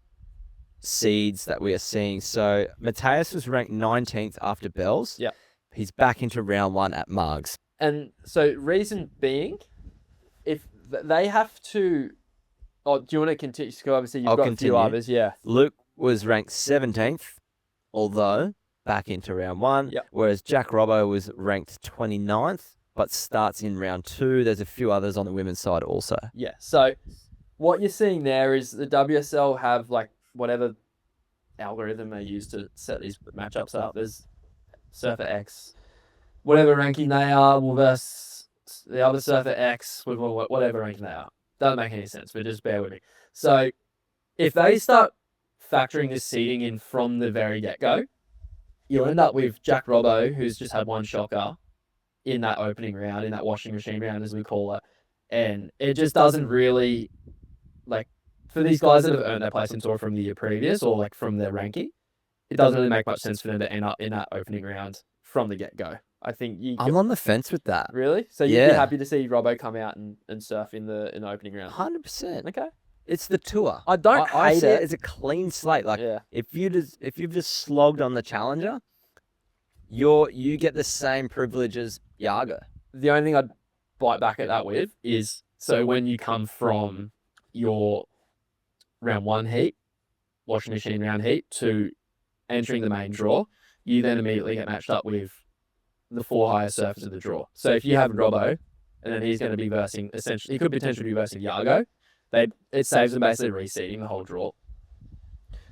seeds that we are seeing. So Mateus was ranked 19th after Bells. Yeah. He's back into round 1 at Margs. And so reason being, if they have to... Oh, do you want to continue? So obviously, you've got a few others, yeah. Luke was ranked 17th, although back into round 1. Yep. Whereas Jack Robbo was ranked 29th, but starts in round 2. There's a few others on the women's side also. Yeah, so what you're seeing there is the WSL have, like, whatever algorithm they use to set these matchups up. There's Surfer X, whatever ranking they are, will versus the other Surfer X with whatever ranking they are. Doesn't make any sense, but just bear with me. So if they start factoring this seeding in from the very get-go, you'll end up with Jack Robbo, who's just had one shocker in that opening round, in that washing machine round, as we call it. And it just doesn't really, like, for these guys that have earned their place in Tour from the year previous or, like, from their ranking, it doesn't really make much sense for them to end up in that opening round from the get-go. I think I'm on the fence with that. Really? So you'd be happy to see Robbo come out and surf in the opening round? 100%. Okay. It's the tour. I don't hate it. It's a clean slate. Like if you've just slogged on the challenger, you get the same privilege as Yago. The only thing I'd bite back at that with is so when you come from your round 1 heat, washing machine round heat, to entering the main draw, you then immediately get matched up with the 4 highest surfers of the draw. So if you have Robbo, and then he's going to be versing, essentially, he could potentially be versing Yago, it saves them basically reseeding the whole draw.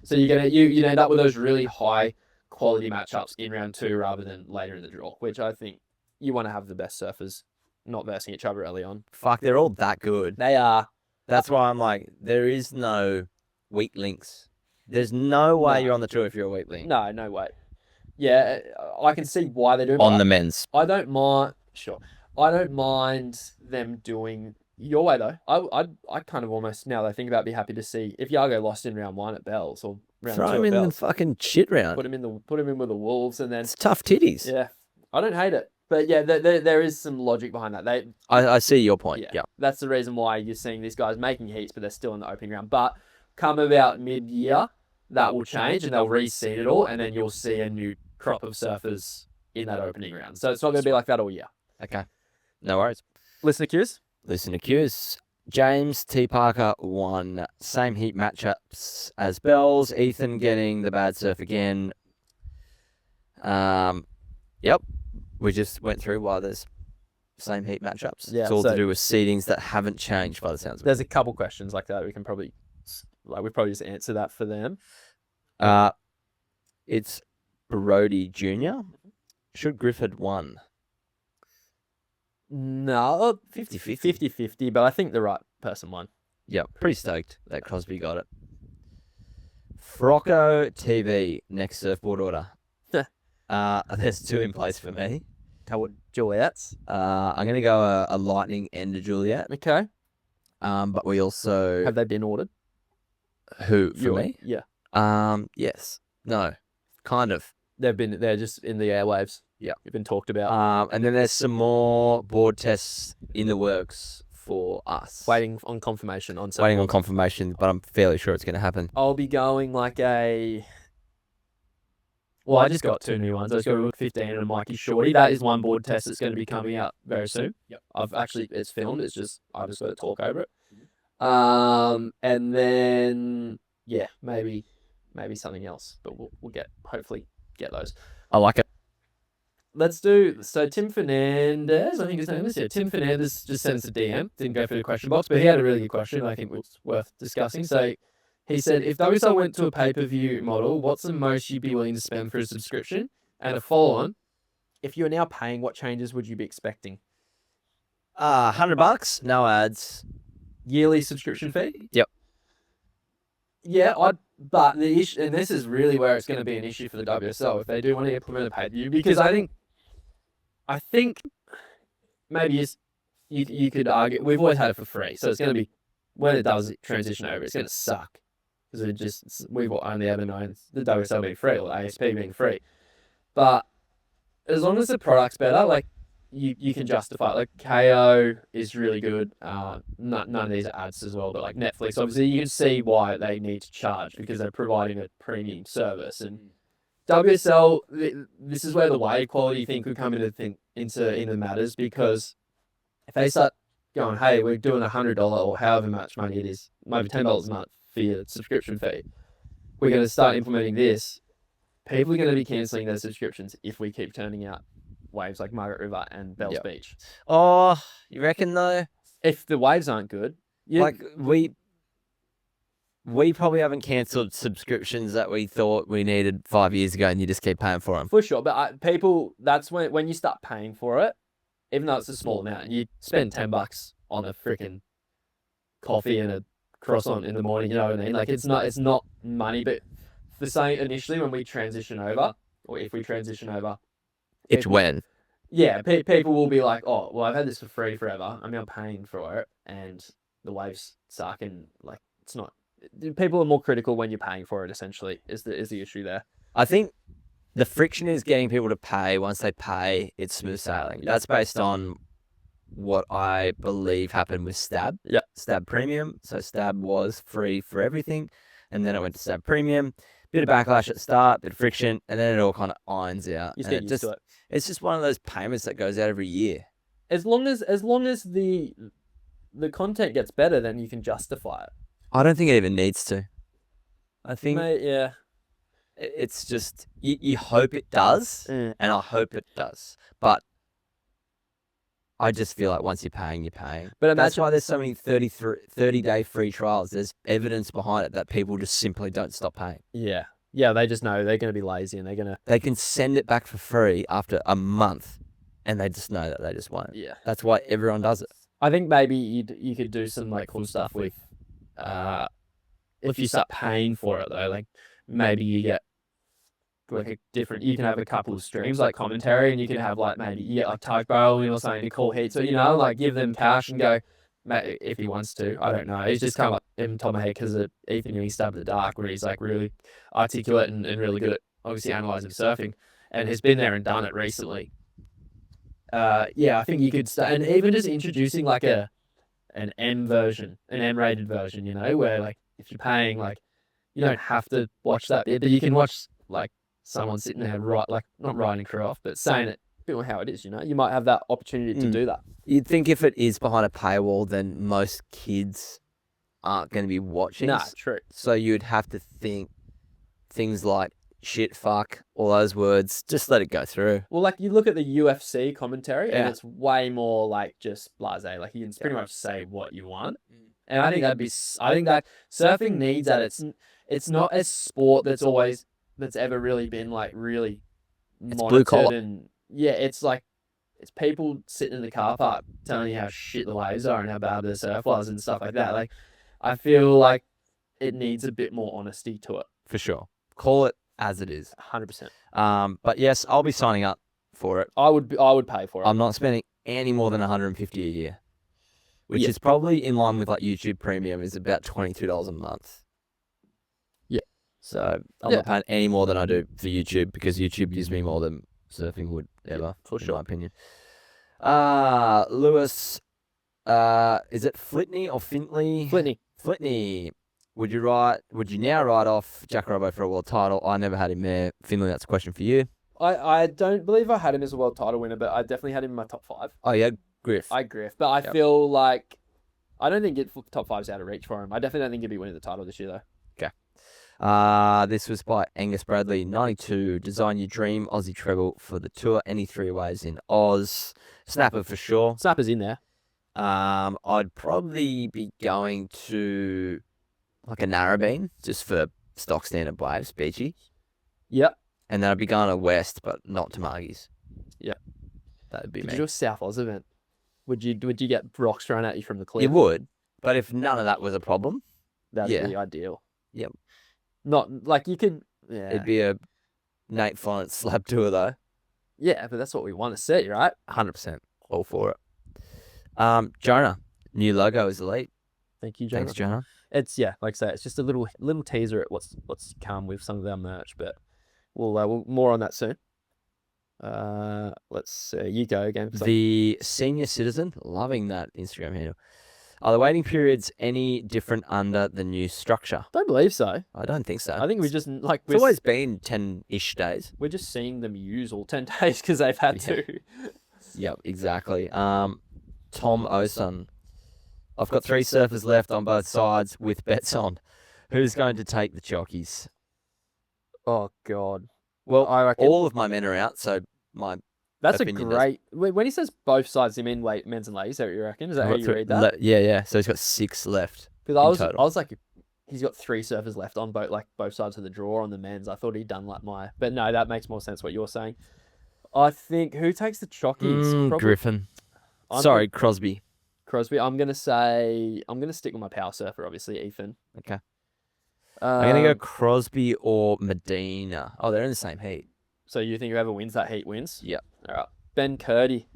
So you end up with those really high quality matchups in round 2 rather than later in the draw, which I think you want to have the best surfers not versing each other early on. Fuck, they're all that good. They are. That's why I'm like, there is no weak links. There's no way you're on the tour if you're a weak link. No way. Yeah, I can see why they're doing on the men's. I don't mind. Sure, I don't mind them doing your way though. I kind of almost, now that I think about it, be happy to see if Yago lost in round 1 at Bells or round 2 Throw him in Bells, the fucking shit round. Put him in with the Wolves, and then it's tough titties. Yeah, I don't hate it, but yeah, there is some logic behind that. I see your point. Yeah, that's the reason why you're seeing these guys making heats, but they're still in the opening round. But come about mid-year, that will change and they'll reseed it all, and then you'll see a new crop of surfers in that opening round. So it's not going to be like that all year. Okay. No worries. Listener cues. James T. Parker won. Same heat matchups as Bells. Ethan getting the bad surf again. Yep. We just went through why there's same heat matchups. Yeah, it's all to do with seedings that haven't changed by the sounds of it. There's a couple questions like that we can probably just answer that for them. It's Brody Jr. Should Griff had won? No, 50-50. 50-50, but I think the right person won. Yep, pretty stoked that Crosby got it. Frocco TV, next surfboard order. There's 2 in place for me. Juliet's? I'm going to go a Lightning and a Juliet. Okay. But we also... Have they been ordered? Who? For me? Yeah. Yes. No. Kind of. They're just in the airwaves. Yeah. You've been talked about. And then there's some more board tests in the works for us. Waiting on confirmation on something. Waiting on confirmation, but I'm fairly sure it's going to happen. I'll be going like a... Well, I just got 2 new ones. I just got a 15 and a Mikey Shorty. That is one board test that's going to be coming out very soon. Yep. It's filmed. It's just, I just got to talk over it. And then maybe something else, but we'll hopefully get those. I like it. Let's do, so Tim Fernandez, I think his name is. Yeah, Tim Fernandez just sent us a DM. Didn't go through the question box, but he had a really good question I think was worth discussing. So he said, if WSL went to a pay-per-view model, what's the most you'd be willing to spend for a subscription? And a follow-on, if you are now paying, what changes would you be expecting? $100, no ads. Yearly subscription fee? Yep. Yeah, but the issue, and this is really where it's going to be an issue for the WSL if they do want to implement a pay-per-view, because I think maybe you could argue we've always had it for free, so it's going to be, when it does transition over, it's going to suck because we've only ever known the WSL being free or ASP being free. But as long as the product's better, like you can justify it. Like KO is really good. None of these are ads as well, but like Netflix, obviously you can see why they need to charge because they're providing a premium service. And WSL, this is where the wave quality thing could come into matters, because if they start going, hey, we're doing $100 or however much money it is, maybe $10 a month for your subscription fee, we're going to start implementing this. People are going to be cancelling their subscriptions if we keep turning out waves like Margaret River and Bells Beach. Oh, you reckon though? If the waves aren't good, like we probably haven't cancelled subscriptions that we thought we needed 5 years ago, and you just keep paying for them. For sure, but people, that's when you start paying for it, even though it's a small amount, and you spend $10 on a freaking coffee and a croissant in the morning, you know what I mean? Like it's not money, but the same initially when we transition over, or if we transition over, it's when. Yeah, people will be like, oh, well, I've had this for free forever. I'm now paying for it, and the waves suck, and like it's not. People are more critical when you're paying for it. Essentially, is the issue there? I think the friction is getting people to pay. Once they pay, it's smooth sailing. That's based on what I believe happened with Stab. Yeah, Stab Premium. So Stab was free for everything, and then it went to Stab Premium. Bit of backlash at the start, bit of friction, and then it all kind of irons out. You get used to it. It's just one of those payments that goes out every year. As long as the content gets better, then you can justify it. I don't think it even needs to. I think yeah. It's just you hope it does, and I hope it does. But I just feel like once you're paying, you're paying. But that's why there's so many 30-day free trials. There's evidence behind it that people just simply don't stop paying. Yeah. Yeah, they just know they're going to be lazy, and they can send it back for free after a month, and they just know that they just won't. Yeah. That's why everyone does it. I think maybe you could do some like cool stuff with if you start paying for it though, like maybe you get like you can have a couple of streams like commentary, and you can have like maybe you get like Tug Bowling or something to call heat. So, like give them cash and go, if he wants to. I don't know. It's just come up in top of my head because of Ethan Ewing Stab in the Dark, where he's like really articulate and really good at obviously analysing surfing, and has been there and done it recently. I think you could start, and even just introducing like an M-rated version, where like if you're paying, like you don't have to watch that bit, but you can watch like someone sitting there not writing crew off, but saying it a bit more how it is, you might have that opportunity to do that. You'd think if it is behind a paywall, then most kids aren't going to be watching. Nah, true. So you'd have to think things like shit, fuck, all those words, just let it go through. Well, like you look at the UFC commentary, and it's way more like just blasé. Like you can pretty much say what you want, and I think that surfing needs that. It's not a sport that's ever really been like really monitored, blue collar. And it's like it's people sitting in the car park telling you how shit the waves are and how bad the surf was and stuff like that. Like I feel like it needs a bit more honesty to it. For sure. Call it as it is. 100%. But yes, I'll be signing up for it. I would pay for it. I'm not spending any more than $150 a year, which is probably in line with like YouTube Premium is about $22 a month. Yeah. So I'm not paying any more than I do for YouTube, because YouTube gives me more than surfing would ever, for sure. in my opinion. Lewis, is it Flitney or Fintley? Flitney. Would you now write off Jack Robbo for a world title? I never had him there. Finley, that's a question for you. I don't believe I had him as a world title winner, but I definitely had him in my top 5. Oh yeah, Griff. But I feel like I don't think top 5's out of reach for him. I definitely don't think he'll be winning the title this year, though. This was by Angus Bradley, 92. Design your dream Aussie treble for the tour. Any 3 ways in Oz. Snapper for sure. Snapper's in there. I'd probably be going to like a Narrabeen just for stock standard waves, beachy. Yep. And then I'd be going to West, but not to Margies. Yep. That would be Could me. you do a South Oz event? Would you get rocks thrown at you from the cliff? You would, but if none of that was a problem, That'd be ideal. Yep. Not like you could. Yeah. It'd be a Nate Florence slab tour though. Yeah, but that's what we want to see, right? 100%. All for it. Jonah, new logo is elite. Thank you, Jonah. Thanks, Jonah. It's like I say, it's just a little teaser at what's come with some of our merch, but we'll more on that soon. Let's see. You go again. The senior citizen, loving that Instagram handle. Are the waiting periods any different under the new structure? Don't believe so. I don't think so. I think we just like it's always been 10-ish days. We're just seeing them use all 10 days because they've had to. Yep, exactly. Tom Oson. I've got 3 surfers left on both sides with bets on. Who's going to take the chockies? Oh God. Well, I reckon all of my men are out, so my that's a opinion great. When he says both sides, you mean men's and ladies? Is that what you reckon? Is that how you read that? Yeah. So he's got 6 left. Because I was like, he's got 3 surfers left on both sides of the draw on the men's. I thought he'd done but no, that makes more sense what you're saying. I think who takes the chockies? Griffin. Crosby. Crosby. I'm gonna stick with my power surfer, obviously, Ethan. Okay. I'm gonna go Crosby or Medina. Oh, they're in the same heat. So you think whoever wins that heat wins? Yep. All right. Ben Curdy.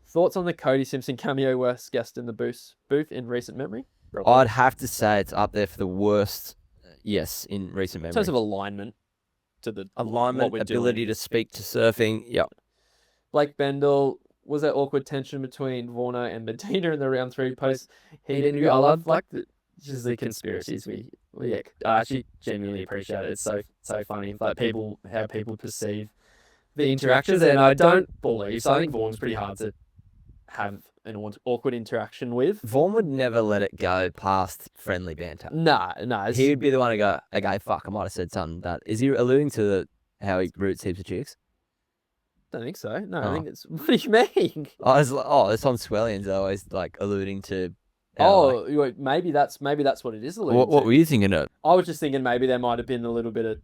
Thoughts on the Cody Simpson cameo worst guest in the booth in recent memory? I'd have to say it's up there for the worst. Yes, in recent memory. In terms of alignment to the ability to speak to surfing. Yep. Blake Bendel. Was there awkward tension between Warner and Medina in the round 3 post heat interview? I love just the conspiracies we I actually genuinely appreciate it. It's so funny. Like how people perceive the interactions, and I don't believe so. I think Vaughn's pretty hard to have an awkward interaction with. Vaughn would never let it go past friendly banter. Nah. He would be the one to go, okay, fuck, I might have said something. Is he alluding to how he roots heaps of chicks? I don't think so. No, I think it's. What do you mean? It's on Swellians always like alluding to. Maybe that's what it is alluding to. What were you thinking of? I was just thinking maybe there might have been a little bit of,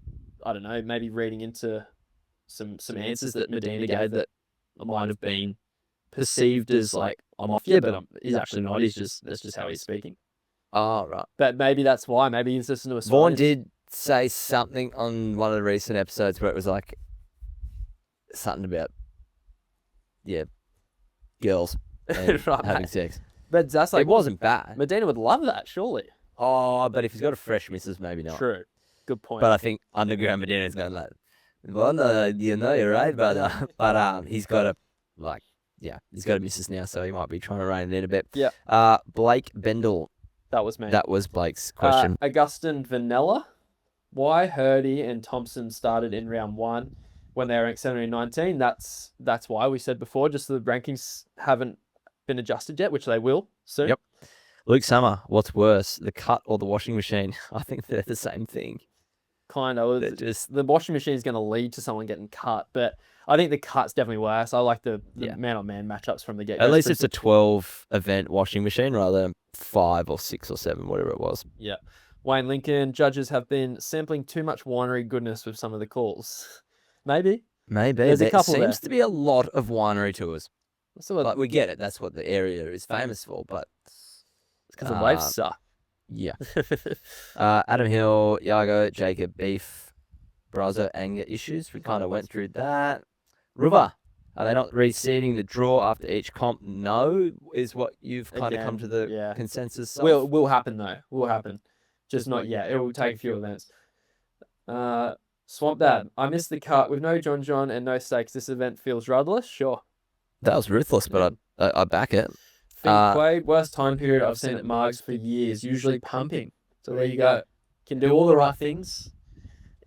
I don't know, maybe reading into some answers that Medina gave that might have been perceived as like I'm off, but he's actually not. That's just how he's speaking. Oh right. But maybe that's why. Maybe he's listening to a. Vaughn did say something on one of the recent episodes where it was like. Something about, girls and right, having sex. But that's like... It wasn't bad. Medina would love that, surely. Oh, but if he's got a fresh missus, maybe not. True. Good point. But I think underground Medina's going like, well, no, you're right, but he's got he's got a missus now, so he might be trying to rein it in a bit. Yeah. Blake Bendel. That was me. That was Blake's question. Augustin Vanilla. Why Hurdy and Thompson started in round 1 when they were ranked 17-19? That's why we said before, just the rankings haven't been adjusted yet, which they will soon. Yep. Luke Summer, what's worse, the cut or the washing machine? I think they're the same thing. Kind of. The washing machine is going to lead to someone getting cut, but I think the cut's definitely worse. I like the man-on-man matchups from the get-go. At least it's a 12-event washing machine rather than 5 or 6 or 7, whatever it was. Yeah. Wayne Lincoln, judges have been sampling too much winery goodness with some of the calls. Maybe. There's a couple. There seems to be a lot of winery tours. So we get it. That's what the area is famous for, but it's because the waves suck. Yeah. Adam Hill, Yago, Jacob, Beef, Brazo, anger issues. We kind of went through that. River, are they not reseeding the draw after each comp? No, is what you've kind of come to the consensus of. Will happen though. Will happen. Just not yet. It will take a few events. Swamp Dad, I missed the cut with no John and no stakes. This event feels rudderless. Sure. That was ruthless, but I back it. Fink Quaid, worst time period I've seen at Margs for years, usually pumping. So there you go. Can do all the right things,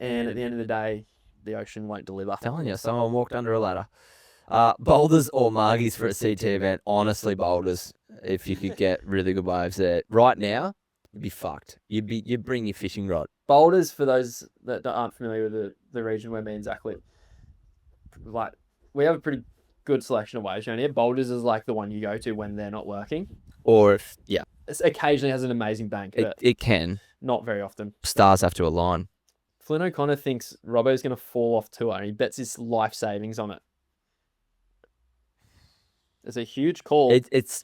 and at the end of the day, the ocean won't deliver. I'm telling you, someone walked under a ladder. Boulders or Margies for a CT event? Honestly, Boulders. if you could get really good waves there. Right now, you'd be fucked. You'd bring your fishing rod. Boulders, for those that aren't familiar with the region where me and Zach live, like, we have a pretty good selection of waves around here. Boulders is like the one you go to when they're not working. Or if, It occasionally has an amazing bank, but it can. not very often. Stars have to align. Flynn O'Connor thinks Robbo's going to fall off tour, and he bets his life savings on it. It's a huge call. It's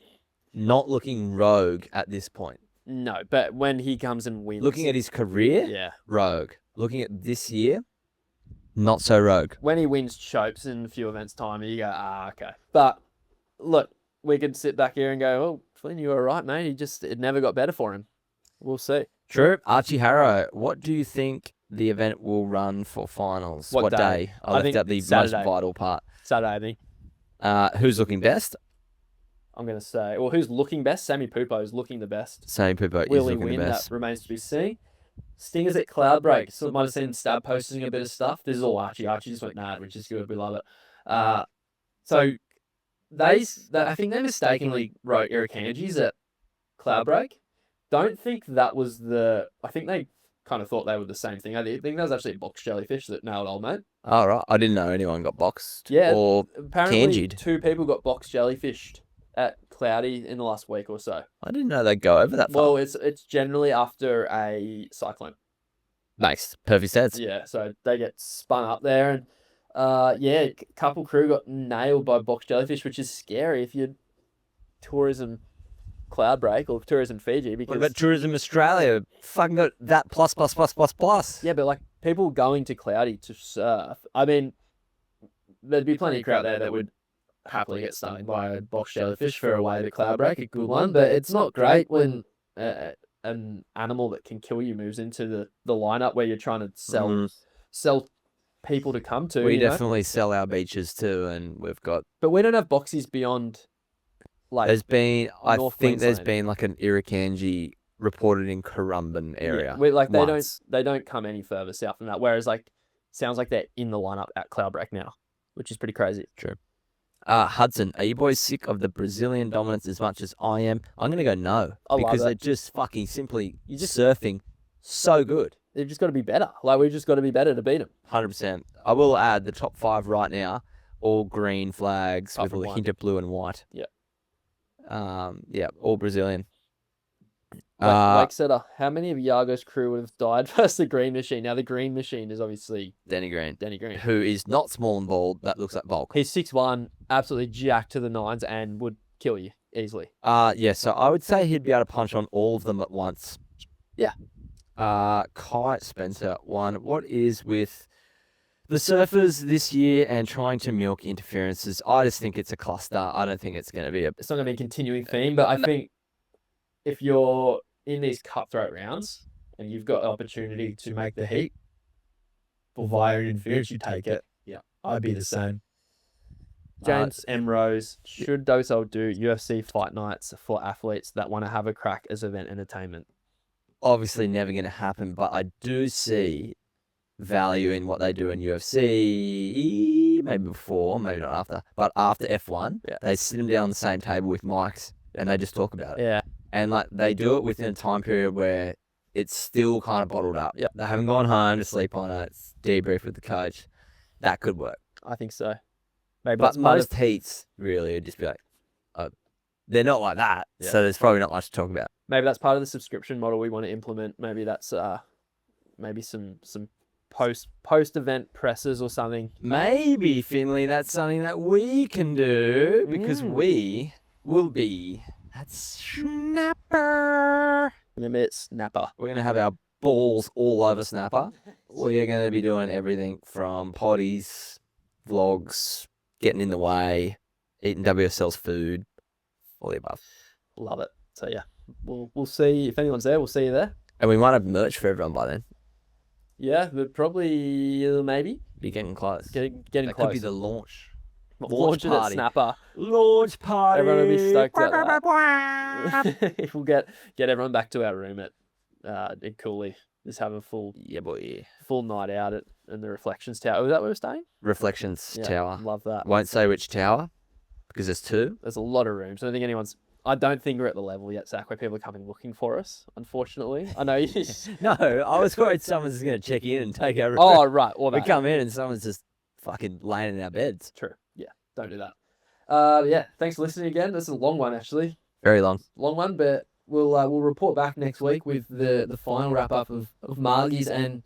not looking rogue at this point. No, but when he comes and wins. Looking at his career, Yeah. rogue. Looking at this year, not so rogue. When he wins Chopes in a few events' time, you go, okay. But look, we could sit back here and go, oh, Flynn, you were right, mate. It never got better for him. We'll see. True. Archie Harrow, what do you think the event will run for finals? What What day? day? I left think out the Saturday. most vital part. Saturday, I think. Who's looking best? I'm going to say, well, who's looking best? Sammy Pupo is looking the best. Sammy Pupo is Will he looking win? the best. That remains to be seen. Stingers at Cloudbreak. So might have seen Stab posting a bit of stuff. This is all Archie. Archie just went mad, which is good. We love it. So I think they mistakenly wrote Irukandjis at Cloudbreak. Don't think that was I think they kind of thought they were the same thing. I think that was actually a box jellyfish that nailed old mate. All right. I didn't know anyone got boxed. Yeah. Or Apparently, Kanjied. 2 people got box jellyfished at Cloudy in the last week or so. I didn't know they'd go over that far. Well, it's generally after a cyclone. Makes perfect sense. Yeah, so they get spun up there, and a couple crew got nailed by box jellyfish, which is scary if you're tourism Cloudbreak or tourism Fiji. Because What about Tourism Australia? Fucking got that plus. yeah, but like people going to Cloudy to surf, I mean, there'd be plenty of crowd there that would happily get stung by a box jellyfish for a wave at Cloudbreak, a good one, but it's not great when an animal that can kill you moves into the lineup where you're trying to sell people to come to. We you know? definitely sell our beaches too, and we've got. But we don't have boxies beyond, like, There's been, I North think there's Queensland. been like an Irukandji reported in Currumbin area. We like once. they don't come any further south than that. Whereas like sounds like they're in the lineup at Cloudbreak now, which is pretty crazy. True. Hudson, are you boys sick of the Brazilian dominance as much as I am? I'm gonna go no, I love because that. they're just fucking simply surfing so good. They've just got to be better. Like we've just got to be better to beat them. 100%. I will add the top 5 right now, all green flags Apart with from a one. hint of blue and white. Yeah. All Brazilian. Like Setter, how many of Yago's crew would have died versus the Green Machine? Now the Green Machine is obviously Danny Green, Danny Green. who is not small and bald, that looks like bulk. He's 6'1", absolutely jacked to the nines, and would kill you easily. Yeah, so I would say he'd be able to punch on all of them at once. Yeah. Kai Spencer, what is with the surfers this year and trying to milk interferences? I just think it's a cluster. I don't think it's going to be It's not going to be a continuing theme, but I think if you're in these cutthroat rounds and you've got opportunity to make the heat via interference, you take it. Yeah. I'd be the same. James M. Rose, should Dosel do UFC fight nights for athletes that want to have a crack as event entertainment? obviously never going to happen, but I do see value in what they do in UFC, maybe before, maybe not after, but after F1, they sit them down on the same table with mics and they just talk about it. Yeah. And like they do it within a time period where it's still kind of bottled up. Yep. They haven't gone home to sleep on it, it's debrief with the coach. That could work. I think so. Maybe But that's part most heats really would just be like, they're not like that, Yeah. so there's probably not much to talk about. maybe that's part of the subscription model we want to implement. Maybe that's maybe some post event presses or something. Maybe, Finley, that's something that we can do because we will be at Snapper. Maybe it's Snapper. We're going to have our balls all over Snapper. We are going to be doing everything from potties, vlogs, getting in the way, eating WSL's food, all the above. Love it. So yeah, we'll see if anyone's there. We'll see you there. And we might have merch for everyone by then. Yeah, but probably maybe Be getting close. getting That close. could be the launch. Launch it at party. Snapper. Launch party. Everyone will be stoked about that. We'll get everyone back to our room at in Cooley. Just have a full night out at in the Reflections Tower. Was that where we're staying? Reflections Yeah, Tower. Love that. Won't say which tower because there's two. There's a lot of rooms. I don't think anyone's I don't think we're at the level yet, Zach, where people are coming looking for us, unfortunately. I know you... No, I was worried someone's going to check in and take over. Oh, right. Or We that. come in and someone's just fucking laying in our beds. True. Yeah, don't do that. Yeah, thanks for listening again. This is a long one, actually. Very long. Long one, but we'll report back next week with the final wrap-up of Margies, and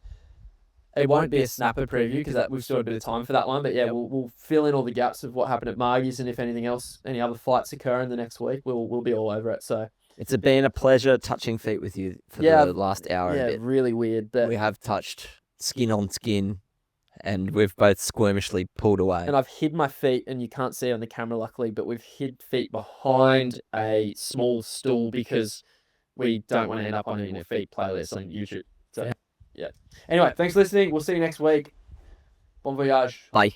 it won't be a snapper preview because we've still got a bit of time for that one. But yeah, we'll fill in all the gaps of what happened at Margies, and if anything else, any other fights occur in the next week, we'll be all over it. So it's been a pleasure touching feet with you for the last hour and a bit. Really weird. But we have touched skin on skin, and we've both squirmishly pulled away. And I've hid my feet, and you can't see on the camera, luckily, but we've hid feet behind a small stool because we don't want to end up on any feet playlists on YouTube. So, yeah. Anyway, thanks for listening. We'll see you next week. Bon voyage. Bye.